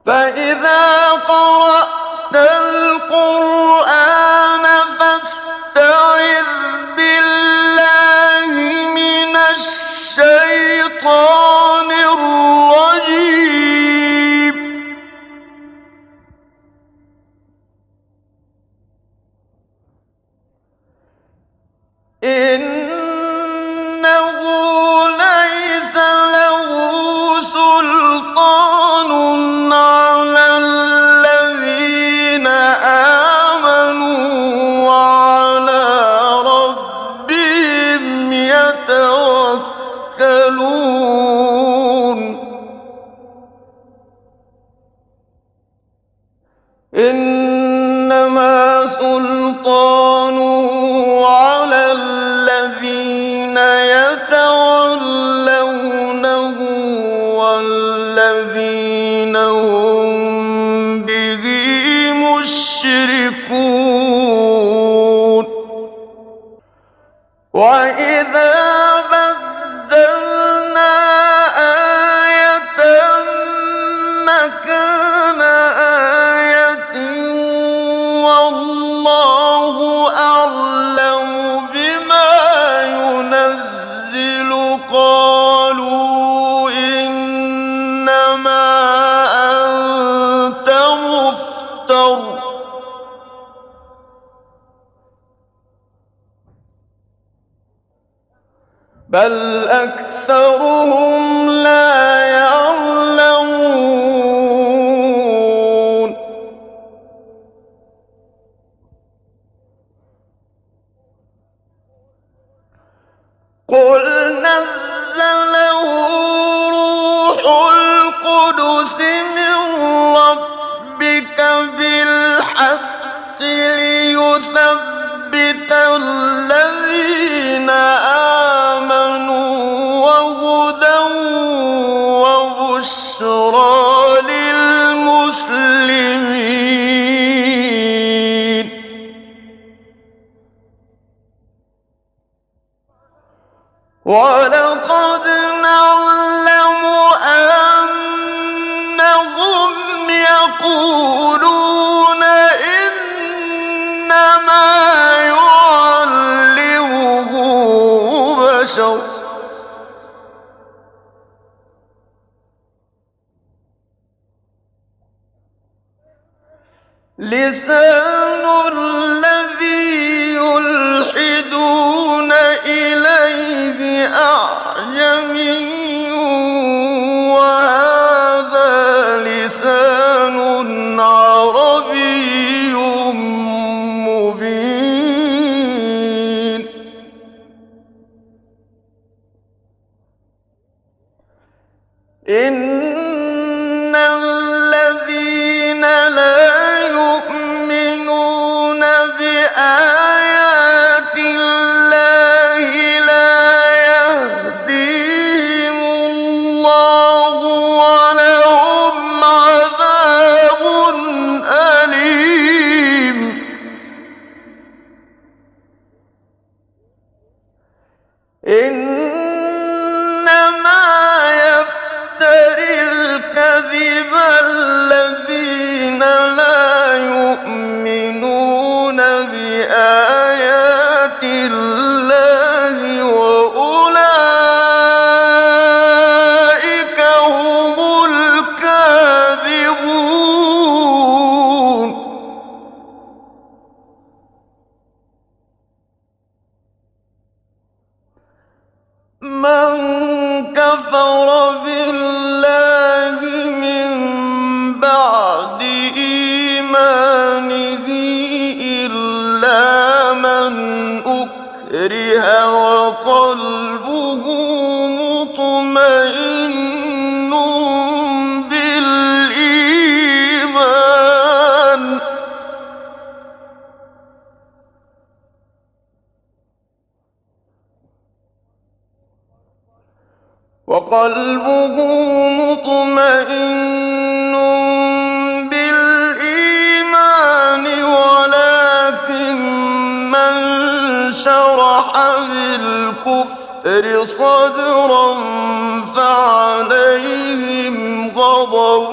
فإذا قرأت القرآن فاستعذ بالله من الشيطان الرجيم إنه ليس له سلطان على الذين آمنوا وعلى ربهم يتوكلون إنما سلطانه على الذين يتولونه والذين هم به مشركون وإذا بدلنا آية مكان آية والله أعلم بما ينزل قالوا إنما أنت مفتر بل أكثرهم لا يعلمون قل نزله روح القدس من ربك بالحق ليثبت الذين آمنوا وهدى وبشرى للمسلمين ولقد نعلم أنهم يقولون إنما يعلمه بشر لسان الذي يلحدون إن الذين لا يؤمنون بآيات الله لا يهديهم الله ولهم عذاب أليم إنما يفتري الكذب الذين لا يؤمنون بآيات الله وأولئك هم الكاذبون من كفر بالله من بعد إيمانه إلا من أكره وقلبه مطمئن بالإيمان ولكن من شرح بالكفر صدرا فعليهم غضب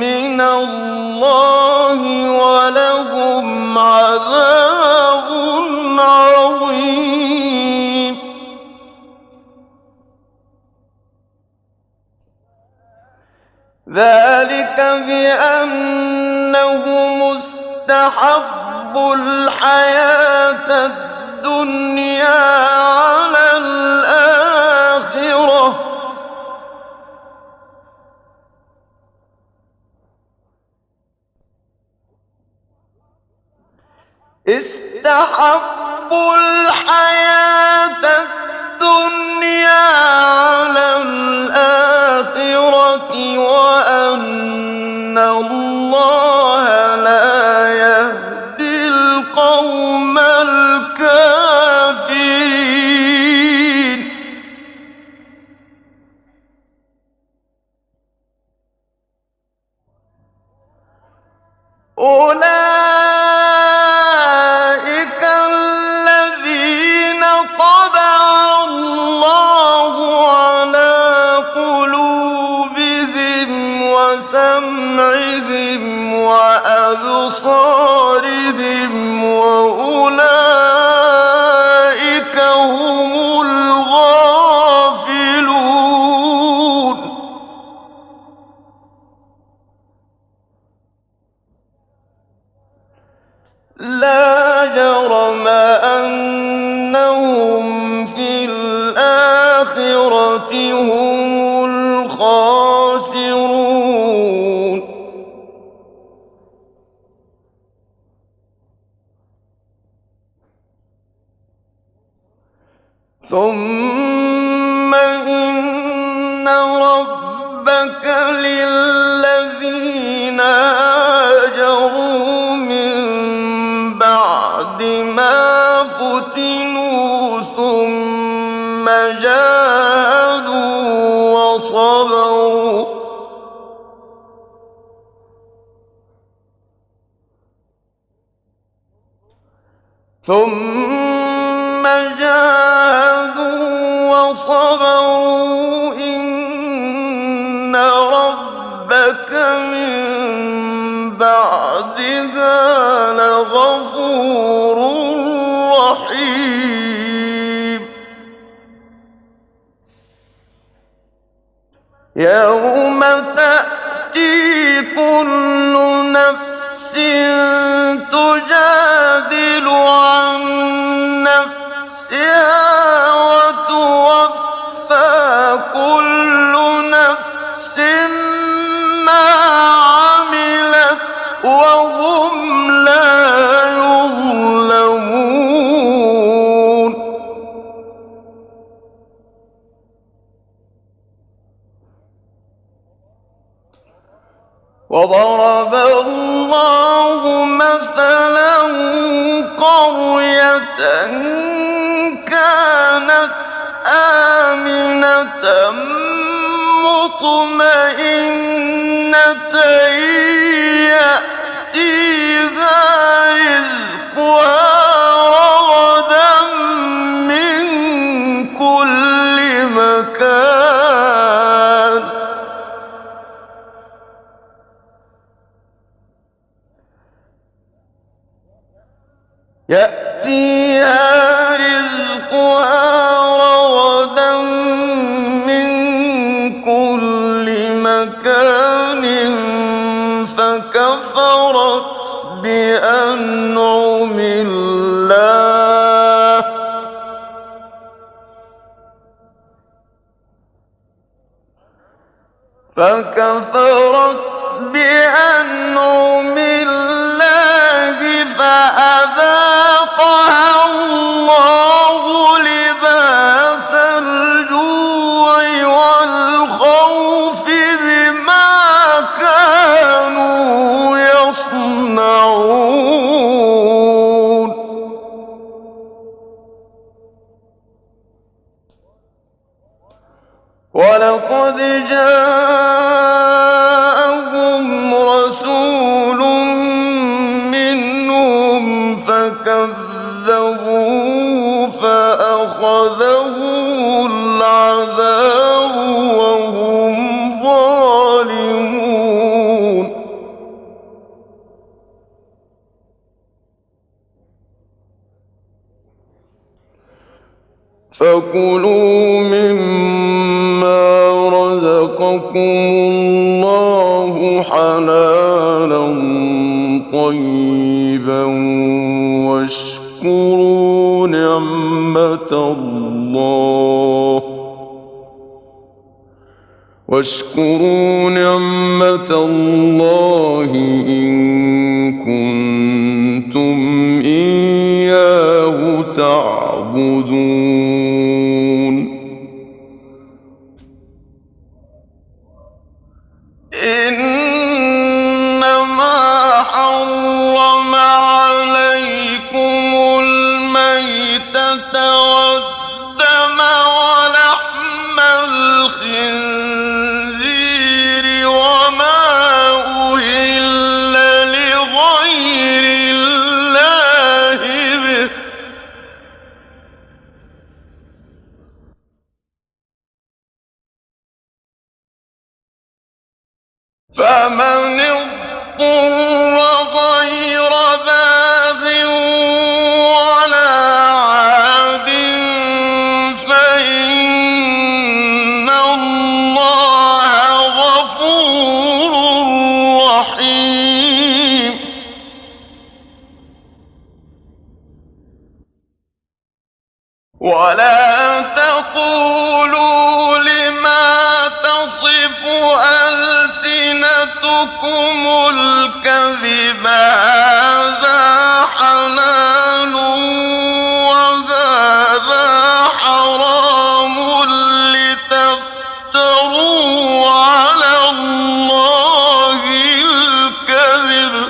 من الله ولهم عذاب عظيم ذلك بأنه مستحب الحياة الدنيا على الآخرة استحبوا الحياة الدنيا على الآخرة وأن الله لا يهدي القوم الكافرين أولئك الذين طبع الله على قلوبهم وسمعهم وأبصارهم وأولئك هم الغافلون لا جرم أنهم في الآخرة هم الخاسرون ثم إن ربك للذين هاجروا من بعد ما فتنوا ثم جاهدوا وصبروا إن ربك من بعدها لغفور رحيم يوم تأتي كل نفس تجادل عن نفسها وتوفى كل نفس وضرب الله مثلا قرية كانت آمنة مطمئنة يأتيها رزقها رغدا من كل مكان فكفرت بأنعم الله فأذاقها الله لباس الجوع والخوف بما كانوا يصنعون ولقد جاءهم رسول منهم فكذبوه فأخذهم العذاب وهم ظالمون فكلوا مما رزقكم الله حلالا طيبا واشكروا نعمة الله إن كنتم إياه تعبدون إنما حرم عليكم الميتة والدم ولحم الخنزير وما أهل لغير الله به فمن اضطر غير باغ ولا عاد فإن الله غفور رحيم ولا تقولوا لما تصف ألسنتكم الكذب هذا حلال وهذا حرام لتفتروا على الله الكذب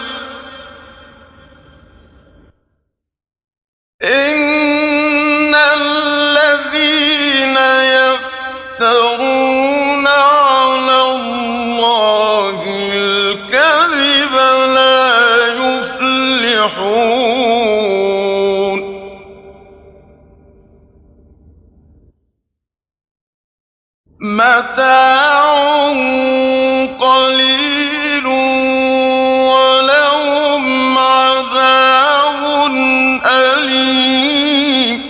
إن الذين يفترون على الله الكذب لا يفلحون متاع قليل ولهم عذاب أليم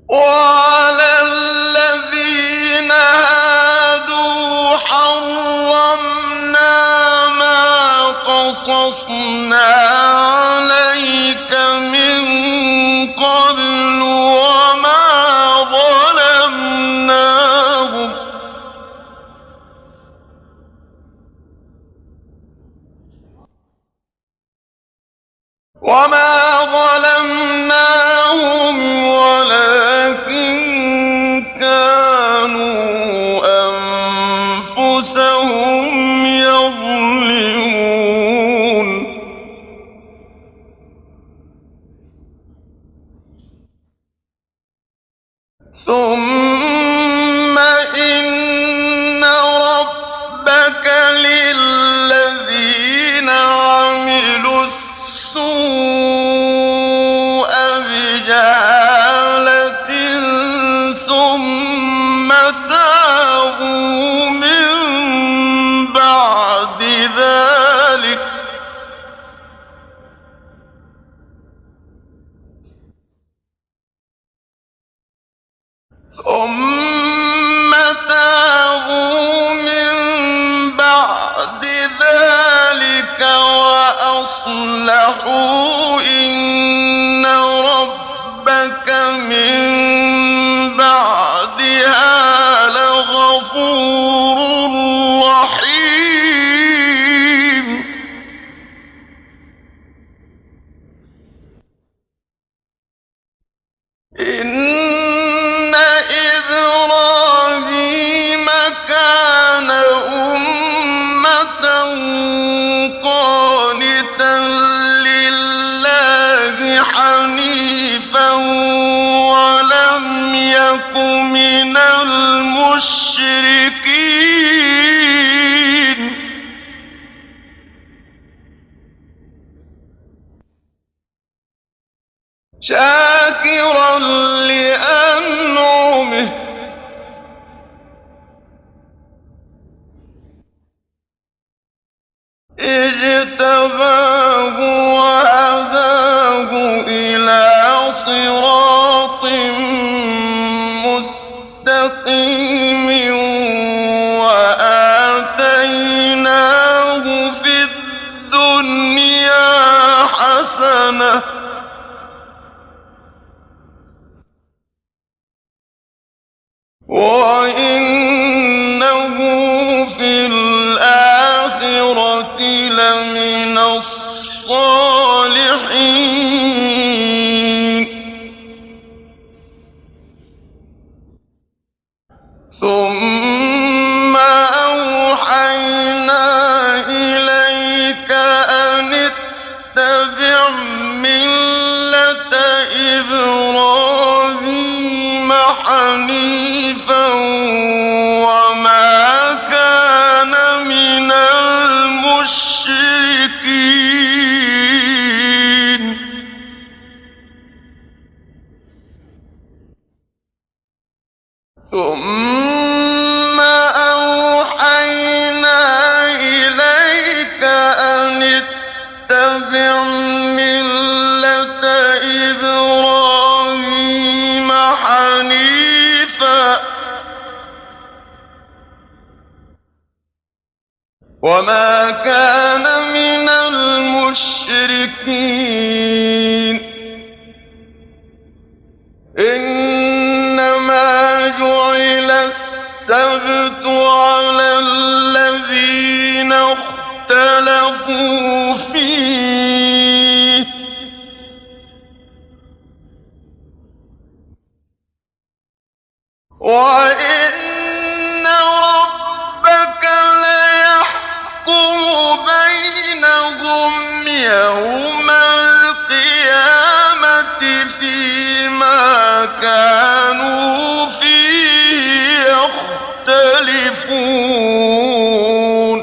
وعلى الذين هادوا حرمنا ما قصصنا عليك من قبل وما ظلمناهم ولكن أفلحوا إن ربك من بعدها لغفور رحيم إن إبراهيم كان أمة قانتا لله حنيفا ولم يك من المشركين شاكرا لأنعمه اجتباه وهداه إلى صراط مستقيم وآتيناه في الدنيا حسنة وإنه في الآخرة لمن الصالحين ثم أوحينا إليك أن اتبع ملة إبراهيم حنيفا وما كان من المشركين ثم أوحينا إليك أن اتبع ملة إبراهيم حنيفا وما كان من المشركين إنما جعل السبت على الذين اختلفوا فيه وإن ربك ليحكم بينهم يوم القيامة فيما كانوا فيه يختلفون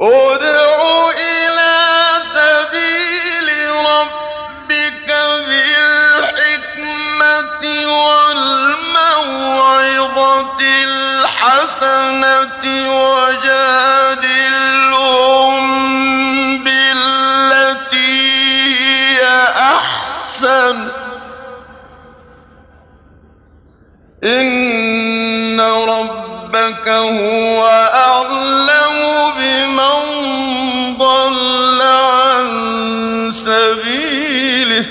ادع إلى سبيل ربك بالحكمة والموعظة الحسنة وجادلهم بالتي هي أحسن إن ربك هو أعلم بمن ضل عن سبيله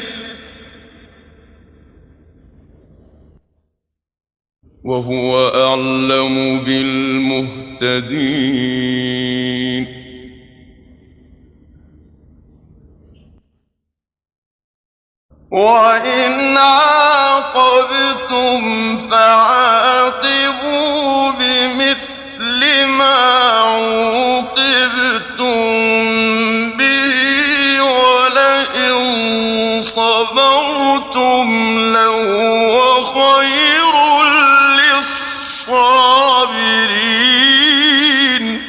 وهو أعلم بالمهتدين وإن عاقبتم فعاقبوا بمثل ما عوقبتم به ولئن صبرتم لهو خير للصابرين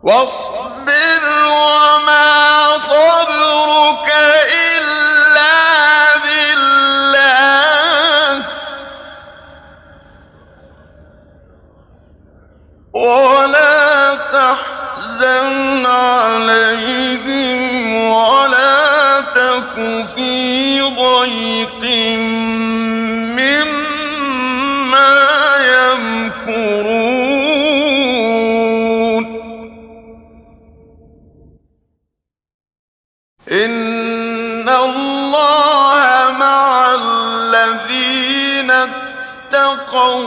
واصبر وما صبرك إلا بالله ولا تحزن عليهم ولا تك في ضيق مما إن الله مع الذين اتقوا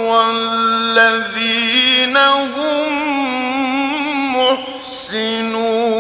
والذين هم محسنون